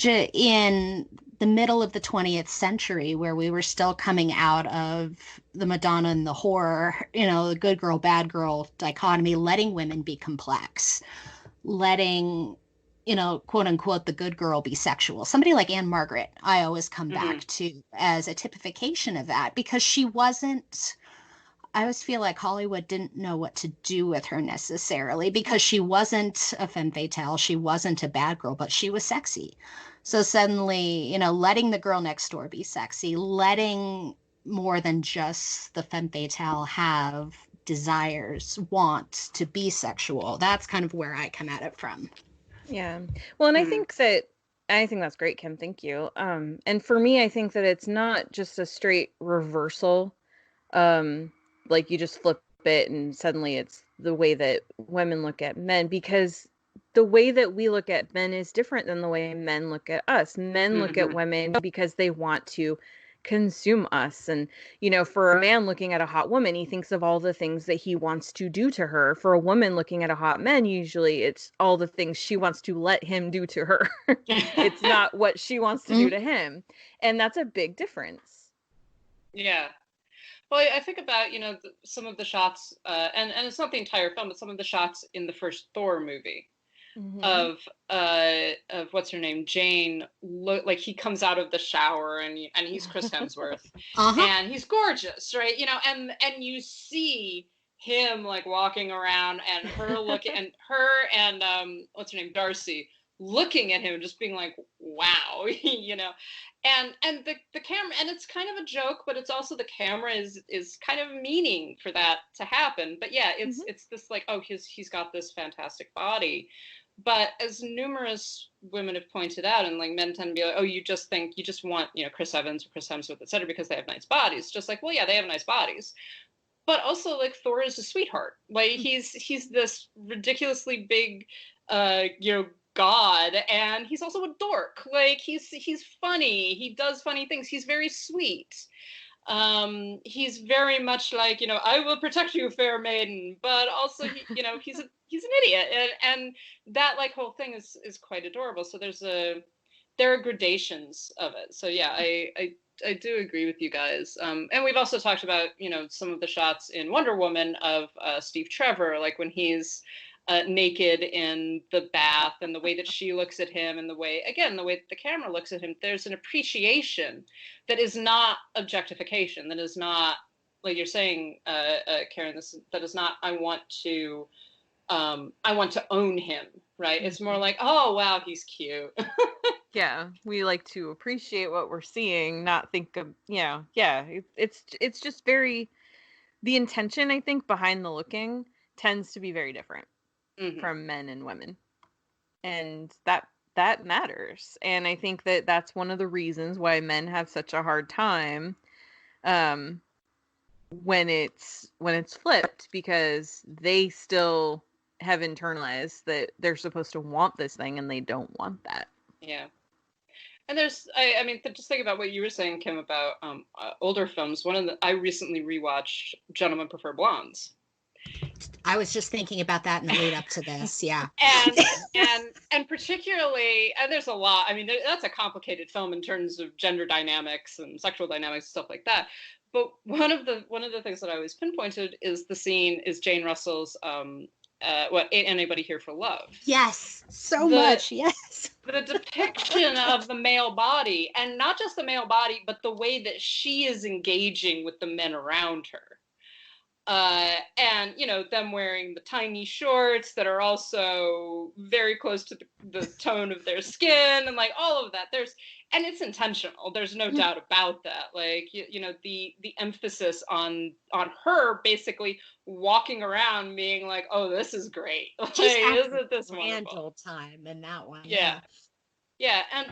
In the middle of the 20th century, where we were still coming out of the Madonna and the whore, the good girl, bad girl dichotomy, letting women be complex, letting, quote unquote, the good girl be sexual. Somebody like Anne Margaret, I always come back to as a typification of that, because she wasn't, I always feel like Hollywood didn't know what to do with her necessarily, because she wasn't a femme fatale, she wasn't a bad girl, but she was sexy. So suddenly, letting the girl next door be sexy, letting more than just the femme fatale have desires, want to be sexual. That's kind of where I come at it from. Yeah. Well, and I think that's great, Kim. Thank you. And for me, I think that it's not just a straight reversal. Like you just flip it and suddenly it's the way that women look at men, because the way that we look at men is different than the way men look at us. Men look at women because they want to consume us. And, for a man looking at a hot woman, he thinks of all the things that he wants to do to her. For a woman looking at a hot man, usually it's all the things she wants to let him do to her. It's not what she wants to do to him. And that's a big difference. Yeah. Well, I think about, some of the shots, and it's not the entire film, but some of the shots in the first Thor movie of what's her name, Jane, like he comes out of the shower and he's Chris Hemsworth and he's gorgeous, right? And you see him like walking around and her looking and her and what's her name, Darcy, looking at him, just being like, wow, and the camera, and it's kind of a joke, but it's also the camera is kind of meaning for that to happen. But yeah, it's this like, oh, he's got this fantastic body. But as numerous women have pointed out, and like men tend to be like, oh, you just want, Chris Evans or Chris Hemsworth, et cetera, because they have nice bodies. Just like, well, yeah, they have nice bodies. But also like Thor is a sweetheart. Like he's this ridiculously big, god, and he's also a dork. Like, he's funny, he does funny things, he's very sweet. He's very much like, I will protect you, fair maiden, but also he's an idiot, and that like whole thing is quite adorable. So there are gradations of it. So yeah, I do agree with you guys. And we've also talked about some of the shots in Wonder Woman of Steve Trevor, like when he's naked in the bath, and the way that she looks at him, and the way that the camera looks at him. There's an appreciation that is not objectification, that is not, like you're saying, Karen, that is not, I want to own him, right? It's more like, oh wow, he's cute. Yeah, we like to appreciate what we're seeing, not think of, it's just very, the intention, I think, behind the looking tends to be very different from men and women, and that matters. And I think that that's one of the reasons why men have such a hard time when it's flipped, because they still have internalized that they're supposed to want this thing and they don't want that. Yeah. And there's, I mean, just think about what you were saying, Kim, about older films. I recently rewatched Gentlemen Prefer Blondes. I was just thinking about that in the lead up to this, yeah. and particularly, and there's a lot. I mean, that's a complicated film in terms of gender dynamics and sexual dynamics and stuff like that. But one of the things that I always pinpointed is Jane Russell's Ain't Anybody Here for Love? Yes, much, yes. The depiction of the male body, and not just the male body, but the way that she is engaging with the men around her. And them wearing the tiny shorts that are also very close to the tone of their skin, and like all of that. And it's intentional. There's no doubt about that. Like, the emphasis on her basically walking around being like, oh, this is great. Like, isn't this wonderful? Old time in that one. Yeah.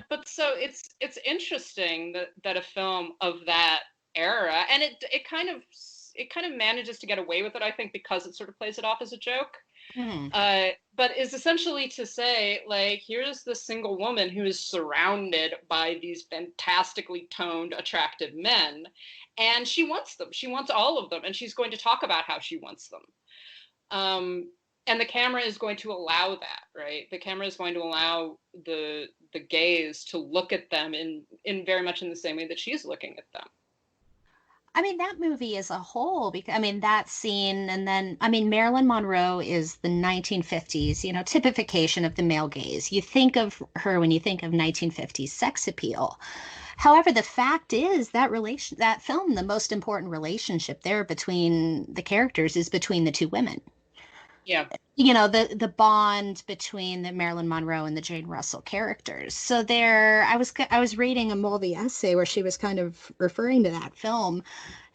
But so it's interesting that a film of that era, and it kind of manages to get away with it, I think, because it sort of plays it off as a joke. But is essentially to say, like, here's this single woman who is surrounded by these fantastically toned, attractive men, and she wants them. She wants all of them, and she's going to talk about how she wants them. And the camera is going to allow that, right? The camera is going to allow the gaze to look at them in very much in the same way that she's looking at them. I mean, that movie as a whole, because that scene, and then, Marilyn Monroe is the 1950s, typification of the male gaze. You think of her when you think of 1950s sex appeal. However, the fact is that film, the most important relationship there between the characters is between the two women. Yeah. The bond between the Marilyn Monroe and the Jane Russell characters. So I was reading a Mulvey essay where she was kind of referring to that film,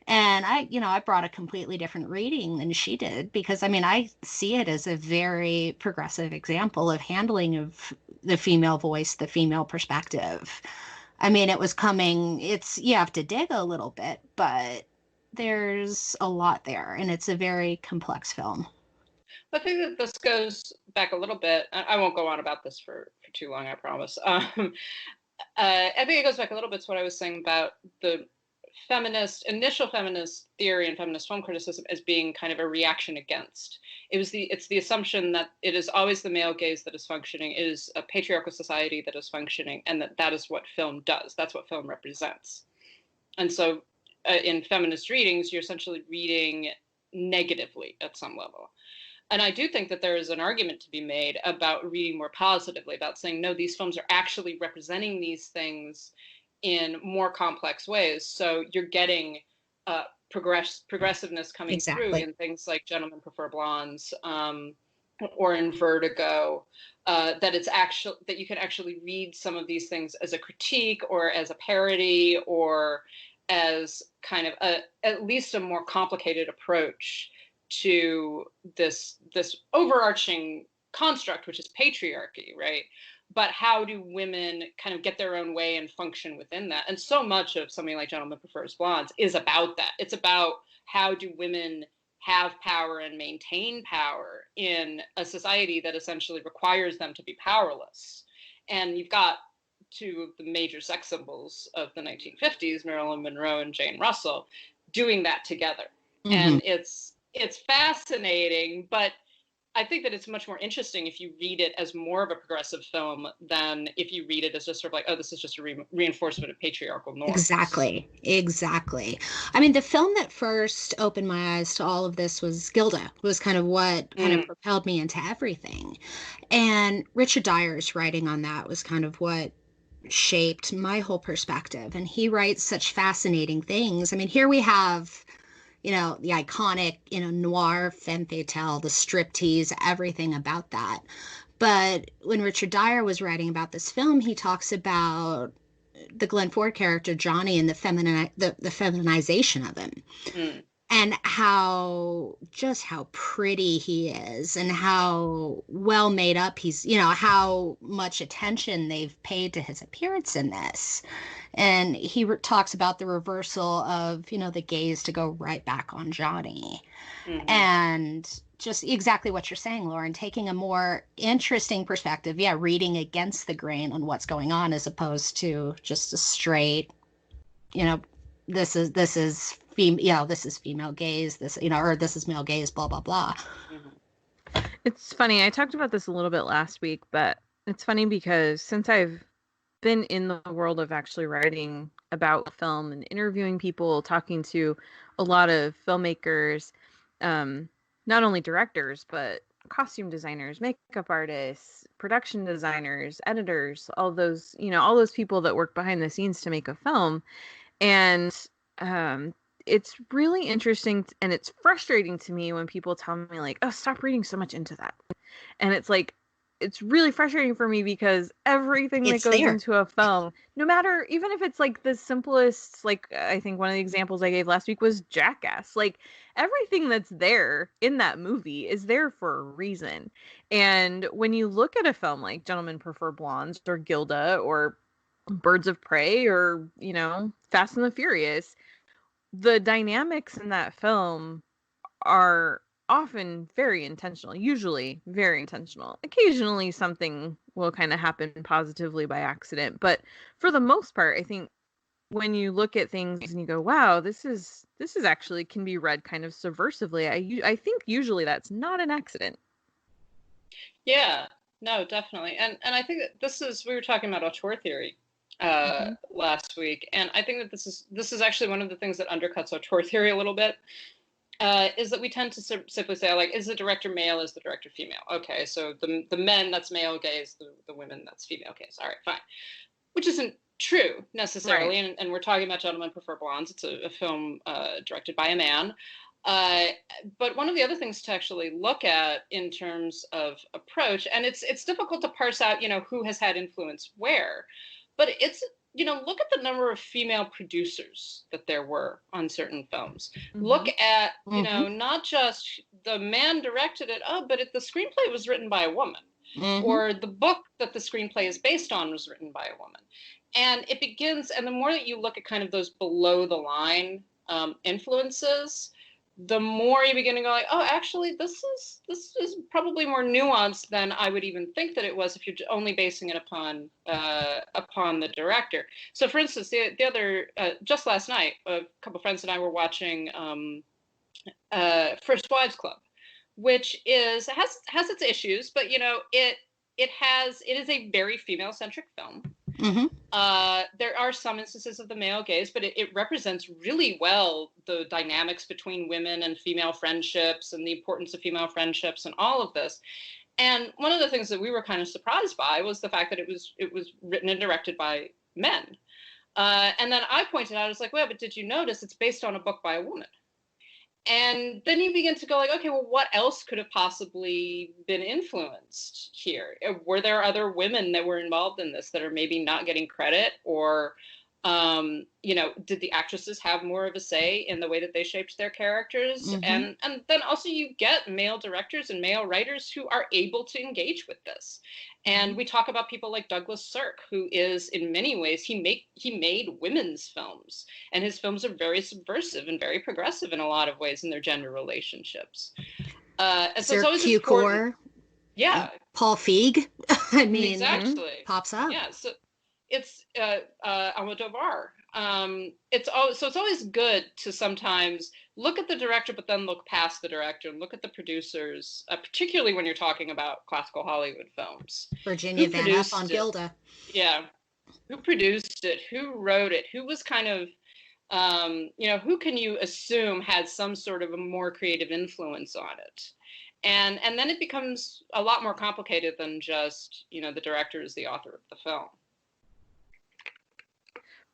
and I brought a completely different reading than she did, because I see it as a very progressive example of handling of the female voice, the female perspective. It was coming, you have to dig a little bit, but there's a lot there, and it's a very complex film. I think that this goes back a little bit. I won't go on about this for too long, I promise. I think it goes back a little bit to what I was saying about the initial feminist theory and feminist film criticism as being kind of a reaction against. It's the assumption that it is always the male gaze that is functioning, it is a patriarchal society that is functioning, and that is what film does. That's what film represents. And so in feminist readings, you're essentially reading negatively at some level. And I do think that there is an argument to be made about reading more positively, about saying, no, these films are actually representing these things in more complex ways. So you're getting progressiveness coming through in things like Gentlemen Prefer Blondes, or in Vertigo, that you can actually read some of these things as a critique or as a parody or as kind of at least a more complicated approach to this overarching construct, which is patriarchy, right? But how do women kind of get their own way and function within that? And so much of something like Gentlemen Prefers Blondes is about that. It's about how do women have power and maintain power in a society that essentially requires them to be powerless. And you've got two of the major sex symbols of the 1950s, Marilyn Monroe and Jane Russell, doing that together. Mm-hmm. And it's fascinating, but I think that it's much more interesting if you read it as more of a progressive film than if you read it as just sort of like, oh, this is just a reinforcement of patriarchal norms. Exactly. I mean, the film that first opened my eyes to all of this was Gilda, was kind of what kind of propelled me into everything. And Richard Dyer's writing on that was kind of what shaped my whole perspective. And he writes such fascinating things. I mean, here we have, the iconic, noir femme fatale, the striptease, everything about that. But when Richard Dyer was writing about this film, he talks about the Glenn Ford character, Johnny, and the feminization of him. And how pretty he is and how well made up he's, how much attention they've paid to his appearance in this. And he talks about the reversal of, the gaze to go right back on Johnny. Mm-hmm. And just exactly what you're saying, Lauren, taking a more interesting perspective. Yeah, reading against the grain on what's going on as opposed to just a straight, this is female gaze, or this is male gaze, blah, blah, blah. Mm-hmm. It's funny. I talked about this a little bit last week, but it's funny because since I've been in the world of actually writing about film and interviewing people, talking to a lot of filmmakers, not only directors, but costume designers, makeup artists, production designers, editors, all those people that work behind the scenes to make a film. And it's really interesting and it's frustrating to me when people tell me like, oh, stop reading so much into that. And it's like, it's really frustrating for me because everything that goes into a film, no matter, even if it's like the simplest, like I think one of the examples I gave last week was Jackass, like everything that's there in that movie is there for a reason. And when you look at a film like Gentlemen Prefer Blondes or Gilda or Birds of Prey or, Fast and the Furious, the dynamics in that film are often very intentional, usually very intentional. Occasionally something will kind of happen positively by accident, but for the most part, I think when you look at things and you go, wow, this is actually can be read kind of subversively, I think usually that's not an accident. Yeah, no, definitely. And I think that we were talking about auteur theory last week, and I think that this is actually one of the things that undercuts auteur theory a little bit. Is that we tend to simply say, like, is the director male, is the director female? Okay, so the men, that's male gaze, the women, that's female gaze. All right, fine. Which isn't true, necessarily, right. And we're talking about Gentlemen Prefer Blondes. It's a film directed by a man. But one of the other things to actually look at in terms of approach, and it's difficult to parse out, who has had influence where, but it's, look at the number of female producers that there were on certain films. Mm-hmm. Look at, not just the man directed it, but the screenplay was written by a woman. Mm-hmm. Or the book that the screenplay is based on was written by a woman. And it begins, and the more that you look at kind of those below the line influences, the more you begin to go like, oh, actually, this is probably more nuanced than I would even think that it was if you're only basing it upon the director. So, for instance, the other just last night, a couple of friends and I were watching First Wives Club, which has its issues, but it is a very female-centric film. Mm-hmm. There are some instances of the male gaze, but it represents really well the dynamics between women and female friendships and the importance of female friendships and all of this. And one of the things that we were kind of surprised by was the fact that it was written and directed by men. And then I pointed out, I was like, well, but did you notice it's based on a book by a woman? And then you begin to go like, okay, well, what else could have possibly been influenced here? Were there other women that were involved in this that are maybe not getting credit? Or, did the actresses have more of a say in the way that they shaped their characters? Mm-hmm. And then also you get male directors and male writers who are able to engage with this. And we talk about people like Douglas Sirk, who is, in many ways, he made women's films, and his films are very subversive and very progressive in a lot of ways in their gender relationships. And so it's always important. Yeah, Paul Feig. I mean, exactly. Pops up. Yeah, so it's Almodovar. It's always good to sometimes look at the director, but then look past the director and look at the producers, particularly when you're talking about classical Hollywood films. Virginia Van Eff on Gilda. Yeah. Who produced it? Who wrote it? Who was kind of, who can you assume had some sort of a more creative influence on it? And then it becomes a lot more complicated than just, the director is the author of the film.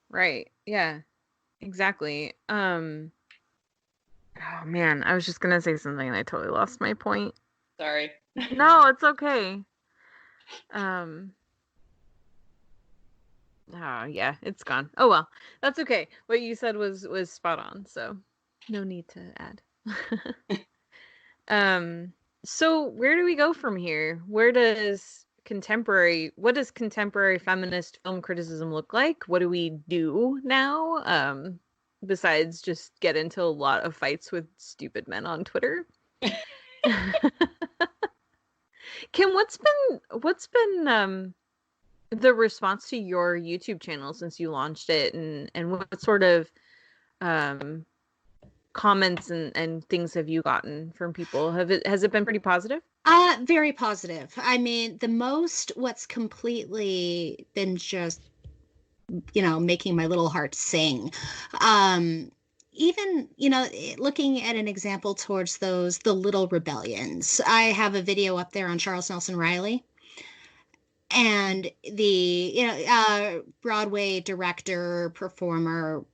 Right. Yeah, exactly. Oh man, I was just gonna say something and I totally lost my point. Sorry. No, it's okay. Oh yeah, it's gone. Oh well, that's okay. What you said was spot on, so no need to add. So where do we go from here? What does contemporary feminist film criticism look like? What do we do now? Besides just get into a lot of fights with stupid men on Twitter. Kim, what's been the response to your YouTube channel since you launched it, and what sort of comments and things have you gotten from people? Has it been pretty positive? Very positive. I mean, what's completely been just, making my little heart sing. Even, looking at an example towards the little rebellions. I have a video up there on Charles Nelson Riley. And the, Broadway director, performer,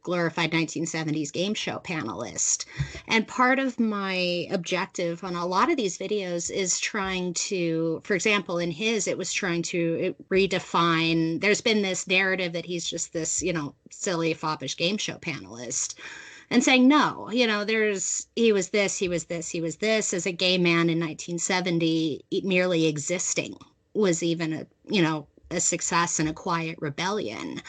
glorified 1970s game show panelist. And part of my objective on a lot of these videos is trying to, for example, in his, it was trying to redefine, there's been this narrative that he's just this, silly, foppish game show panelist. And saying, no, he was this as a gay man in 1970, merely existing was even a success and a quiet rebellion.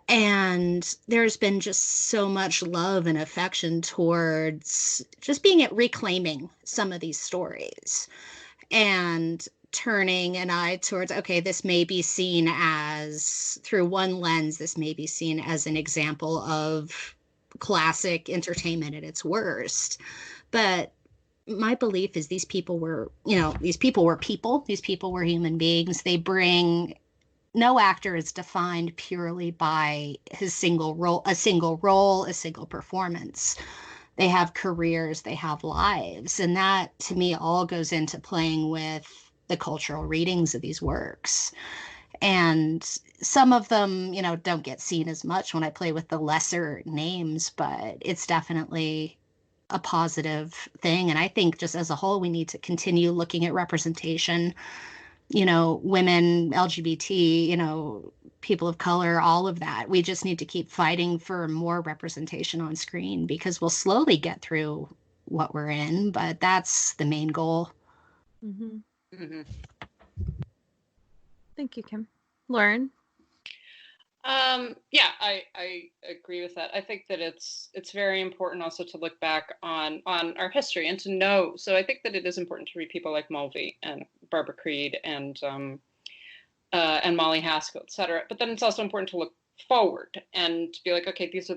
And there's been just so much love and affection towards just reclaiming some of these stories and turning an eye towards, okay, this may be seen as, through one lens, this may be seen as an example of classic entertainment at its worst. But my belief is these people were people. These people were human beings. No actor is defined purely by his single role, a single performance. They have careers, they have lives. And that, to me, all goes into playing with the cultural readings of these works. And some of them, don't get seen as much when I play with the lesser names, but it's definitely a positive thing. And I think just as a whole, we need to continue looking at representation, women, LGBT, people of color, all of that. We just need to keep fighting for more representation on screen because we'll slowly get through what we're in, but that's the main goal. Mm-hmm. Mm-hmm. Thank you, Kim. Lauren? Yeah, I agree with that. I think that it's very important also to look back on our history and to know. So I think that it is important to read people like Mulvey and Barbara Creed and Molly Haskell, et cetera. But then it's also important to look forward and to be like, okay, this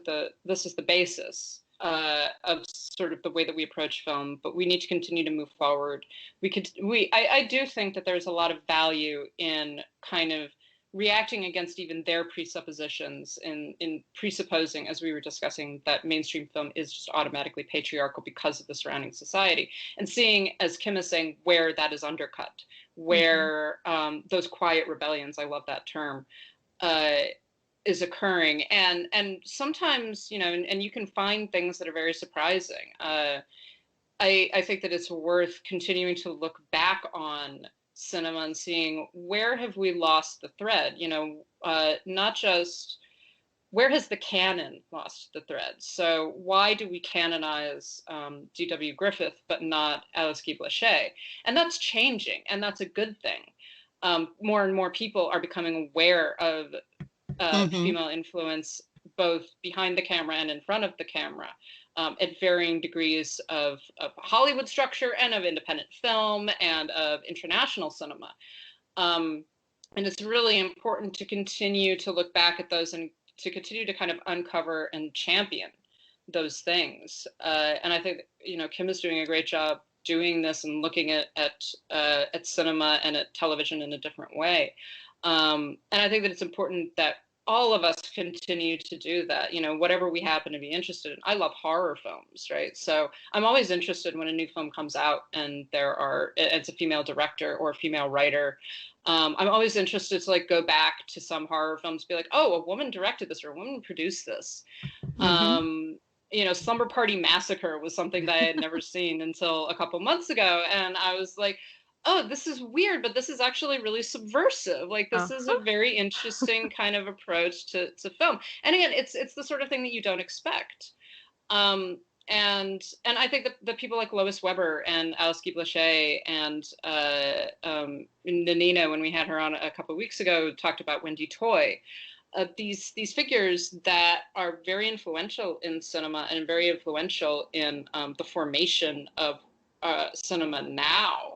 is the basis of sort of the way that we approach film, but we need to continue to move forward. I do think that there's a lot of value in kind of reacting against even their presuppositions in presupposing, as we were discussing, that mainstream film is just automatically patriarchal because of the surrounding society, and seeing, as Kim is saying, where that is undercut, where those quiet rebellions, I love that term, is occurring. And sometimes, and you can find things that are very surprising. I think that it's worth continuing to look back on cinema and seeing where have we lost the thread, not just where has the canon lost the thread. So why do we canonize D.W. Griffith but not Alice Guy Blaché? And that's changing, and that's a good thing. more and more people are becoming aware of female influence, both behind the camera and in front of the camera, at varying degrees of Hollywood structure and of independent film and of international cinema. And it's really important to continue to look back at those and to continue to kind of uncover and champion those things. And I think, Kim is doing a great job doing this and looking at cinema and at television in a different way. And I think that it's important that all of us continue to do that, whatever we happen to be interested in. I love horror films, right? So I'm always interested when a new film comes out and it's a female director or a female writer. I'm always interested to go back to some horror films, be like, oh, a woman directed this or a woman produced this. Slumber Party Massacre was something that I had never seen until a couple months ago. And I was like, oh, this is weird, but this is actually really subversive. This is a very interesting kind of approach to film. And again, it's the sort of thing that you don't expect. And I think that people like Lois Weber and Alice Guy Blaché and Nanina, when we had her on a couple of weeks ago, talked about Wendy Toy. These figures that are very influential in cinema and very influential in the formation of cinema now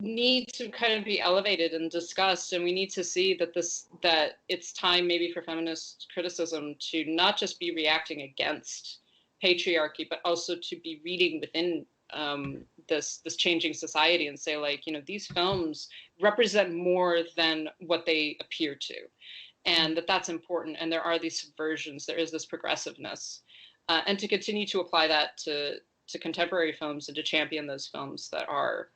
need to kind of be elevated and discussed, and we need to see that it's time maybe for feminist criticism to not just be reacting against patriarchy, but also to be reading within this changing society and say, these films represent more than what they appear to, and that's important. And there are these subversions, there is this progressiveness, and to continue to apply that to contemporary films and to champion those films that are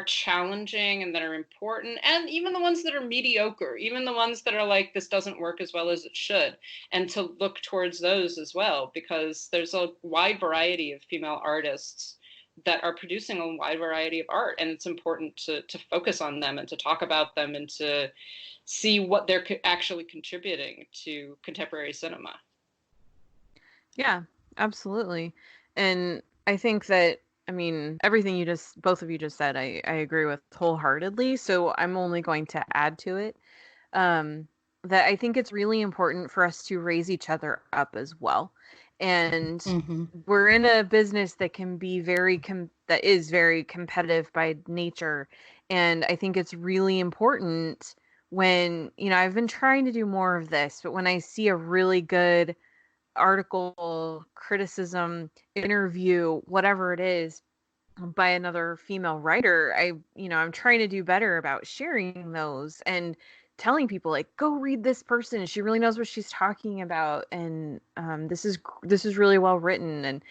challenging and that are important, and even the ones that are mediocre, even the ones that are this doesn't work as well as it should, and to look towards those as well, because there's a wide variety of female artists that are producing a wide variety of art, and it's important to focus on them and to talk about them and to see what they're actually contributing to contemporary cinema. Yeah, absolutely. And I think that, everything both of you just said, I agree with wholeheartedly. So I'm only going to add to it that I think it's really important for us to raise each other up as well. And we're in a business that can be that is very competitive by nature. And I think it's really important when, I've been trying to do more of this, but when I see a really good article, criticism, interview, whatever it is, by another female writer, I'm trying to do better about sharing those and telling people, go read this person. She really knows what she's talking about. And this is really well written. And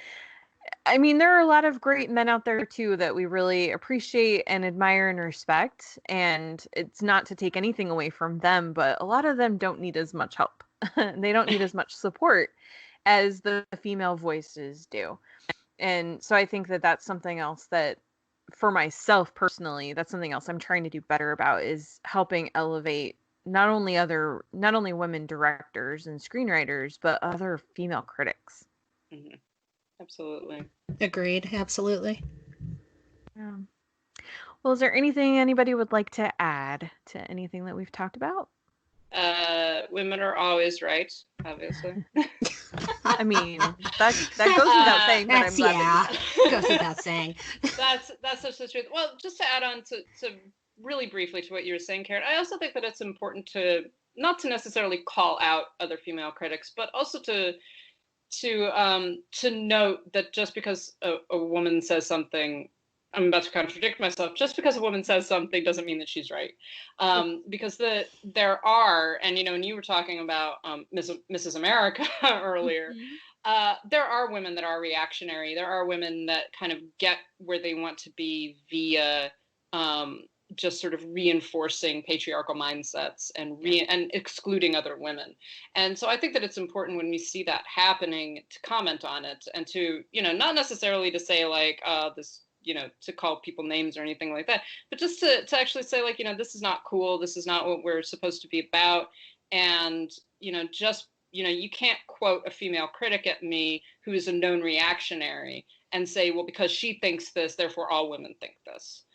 there are a lot of great men out there too that we really appreciate and admire and respect. And it's not to take anything away from them, but a lot of them don't need as much help. They don't need as much support as the female voices do. And so I think that that's something else that, for myself personally, that's something else I'm trying to do better about, is helping elevate not only women directors and screenwriters, but other female critics. Mm-hmm. Absolutely. Agreed. Absolutely. Yeah. Well, is there anything anybody would like to add to anything that we've talked about? Women are always right, obviously. That goes without saying, but I'm glad goes without saying. That's such the truth. Well, just to add on to really briefly to what you were saying, Karen, I also think that it's important to not to necessarily call out other female critics, but also to note that just because a woman says something, I'm about to contradict myself, just because a woman says something doesn't mean that she's right. Because there are, and when you were talking about Mrs. America earlier, there are women that are reactionary. There are women that kind of get where they want to be via just sort of reinforcing patriarchal mindsets and excluding other women. And so I think that it's important when we see that happening to comment on it and to, not necessarily to say this, to call people names or anything like that, but just to actually say this is not cool. This is not what we're supposed to be about. And, you can't quote a female critic at me who is a known reactionary and say, well, because she thinks this, therefore all women think this.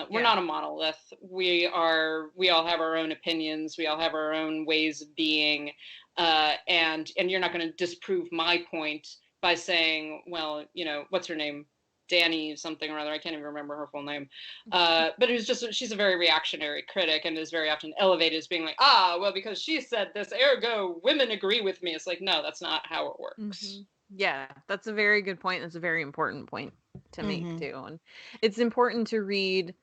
We're not a monolith. We all have our own opinions. We all have our own ways of being. And you're not going to disprove my point by saying, well, what's her name? Danny something or other. I can't even remember her full name. But it was just, she's a very reactionary critic and is very often elevated as being like, well, because she said this, ergo women agree with me. It's like, no, that's not how it works. Mm-hmm. Yeah, that's a very good point. That's a very important point to make too. And it's important to read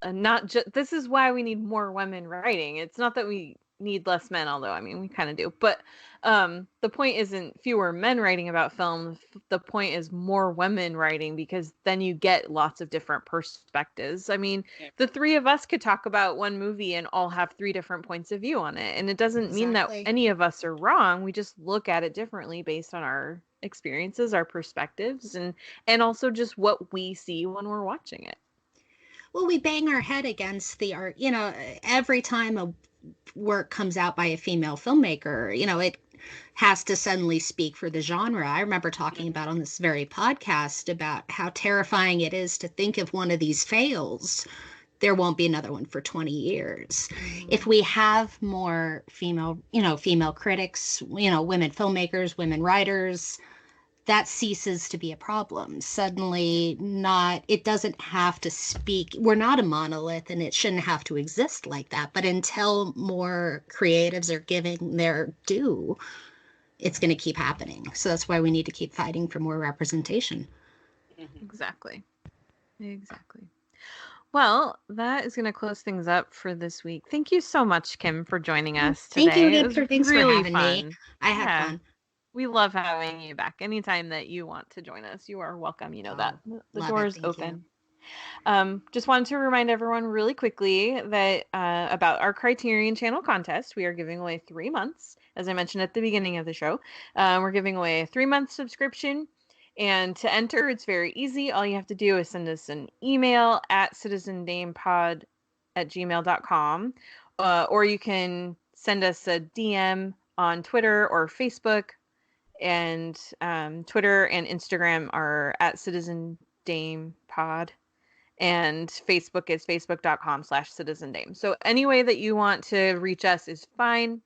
not just, this is why we need more women writing. It's not that we need less men, although I mean we kind of do, but the point isn't fewer men writing about film. The point is more women writing, because then you get lots of different perspectives. I mean, the three of us could talk about one movie and all have three different points of view on it, and it doesn't mean that any of us are wrong. We just look at it differently based on our experiences, our perspectives, and also just what we see when we're watching it. Well, we bang our head against the art, every time a work comes out by a female filmmaker, it has to suddenly speak for the genre. I remember talking about on this very podcast about how terrifying it is to think if one of these fails, there won't be another one for 20 years. If we have more female critics, women filmmakers, women writers, that ceases to be a problem. Suddenly it doesn't have to speak. We're not a monolith, and it shouldn't have to exist like that. But until more creatives are giving their due, it's going to keep happening. So that's why we need to keep fighting for more representation. Exactly. Well, that is going to close things up for this week. Thank you so much, Kim, for joining us today. Thank you. Thanks really for having me. I had fun. We love having you back. Anytime that you want to join us, you are welcome. You know that. The door is open. Just wanted to remind everyone really quickly that about our Criterion Channel contest. We are giving away 3 months, as I mentioned at the beginning of the show. We're giving away a 3-month subscription. And to enter, it's very easy. All you have to do is send us an email at citizendamepod@gmail.com. Or you can send us a DM on Twitter or Facebook. And Twitter and Instagram are at citizendamepod, and Facebook is facebook.com/citizendame. So any way that you want to reach us is fine.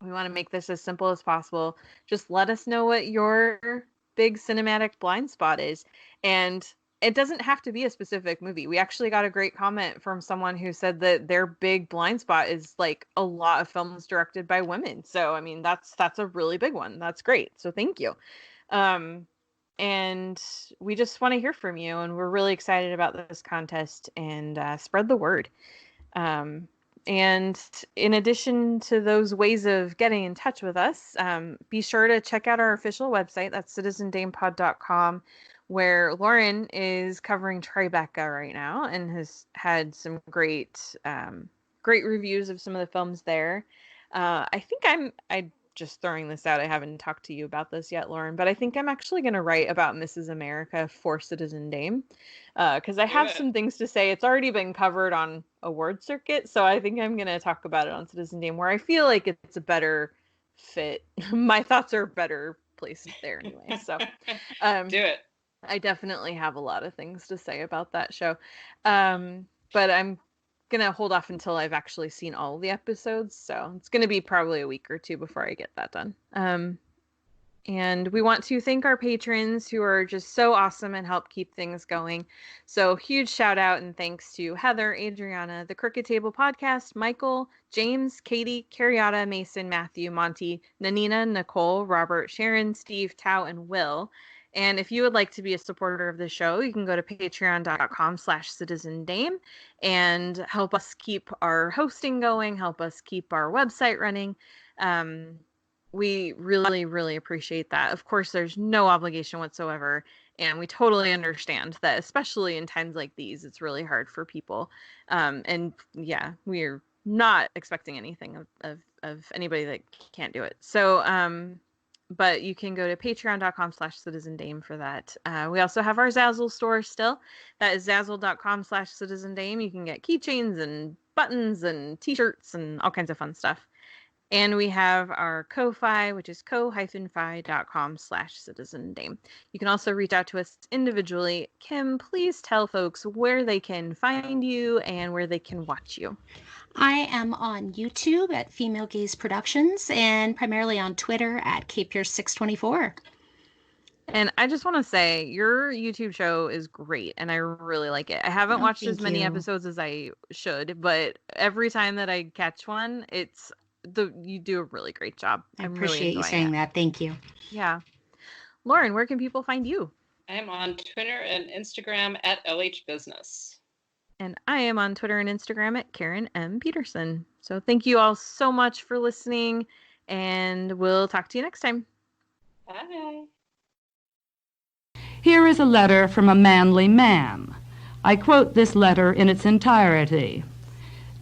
We want to make this as simple as possible. Just let us know what your big cinematic blind spot is. And it doesn't have to be a specific movie. We actually got a great comment from someone who said that their big blind spot is like a lot of films directed by women. So, I mean, that's a really big one. That's great. So thank you. And we just want to hear from you. And we're really excited about this contest, and spread the word. And in addition to those ways of getting in touch with us, be sure to check out our official website. That's citizendamepod.com. where Lauren is covering Tribeca right now and has had some great reviews of some of the films there. I think I'm just throwing this out. I haven't talked to you about this yet, Lauren, but I think I'm actually going to write about Mrs. America for Citizen Dame, because I have some things to say. It's already been covered on Award Circuit, so I think I'm going to talk about it on Citizen Dame, where I feel like it's a better fit. My thoughts are better placed there anyway. So do it. I definitely have a lot of things to say about that show. But I'm going to hold off until I've actually seen all of the episodes. So it's going to be probably a week or two before I get that done. And we want to thank our patrons who are just so awesome and help keep things going. So huge shout out and thanks to Heather, Adriana, the Crooked Table Podcast, Michael, James, Katie, Carriata, Mason, Matthew, Monty, Nanina, Nicole, Robert, Sharon, Steve, Tao, and Will. And if you would like to be a supporter of the show, you can go to patreon.com/citizendame and help us keep our hosting going, help us keep our website running. We really, really appreciate that. Of course, there's no obligation whatsoever. And we totally understand that, especially in times like these, it's really hard for people. And yeah, we're not expecting anything of anybody that can't do it. So, but you can go to patreon.com/citizendame for that. We also have our Zazzle store still. That is zazzle.com/citizendame. You can get keychains and buttons and t-shirts and all kinds of fun stuff. And we have our Ko-Fi, which is ko-fi.com/citizendame. You can also reach out to us individually. Kim, please tell folks where they can find you and where they can watch you. I am on YouTube at Female Gaze Productions and primarily on Twitter at KPierce624. And I just want to say, your YouTube show is great, and I really like it. I haven't watched as many episodes as I should, but every time that I catch one, you do a really great job. I appreciate you saying that. Thank you. Yeah. Lauren, where can people find you? I'm on Twitter and Instagram at LH Business. And I am on Twitter and Instagram at Karen M. Peterson. So thank you all so much for listening, and we'll talk to you next time. Bye. Here is a letter from a manly man. I quote this letter in its entirety.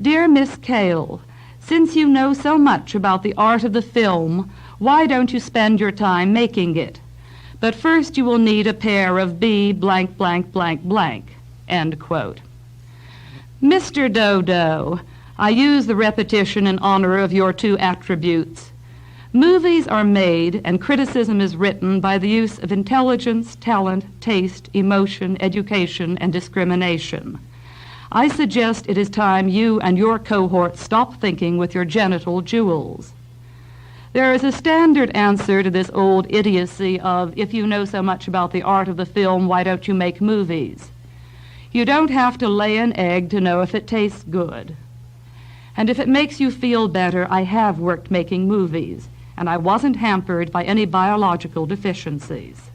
Dear Miss Cale, since you know so much about the art of the film, why don't you spend your time making it? But first you will need a pair of B blank blank blank blank. End quote. Mr. Dodo, I use the repetition in honor of your two attributes. Movies are made and criticism is written by the use of intelligence, talent, taste, emotion, education, and discrimination. I suggest it is time you and your cohort stop thinking with your genital jewels. There is a standard answer to this old idiocy of, if you know so much about the art of the film, why don't you make movies? You don't have to lay an egg to know if it tastes good. And if it makes you feel better, I have worked making movies, and I wasn't hampered by any biological deficiencies.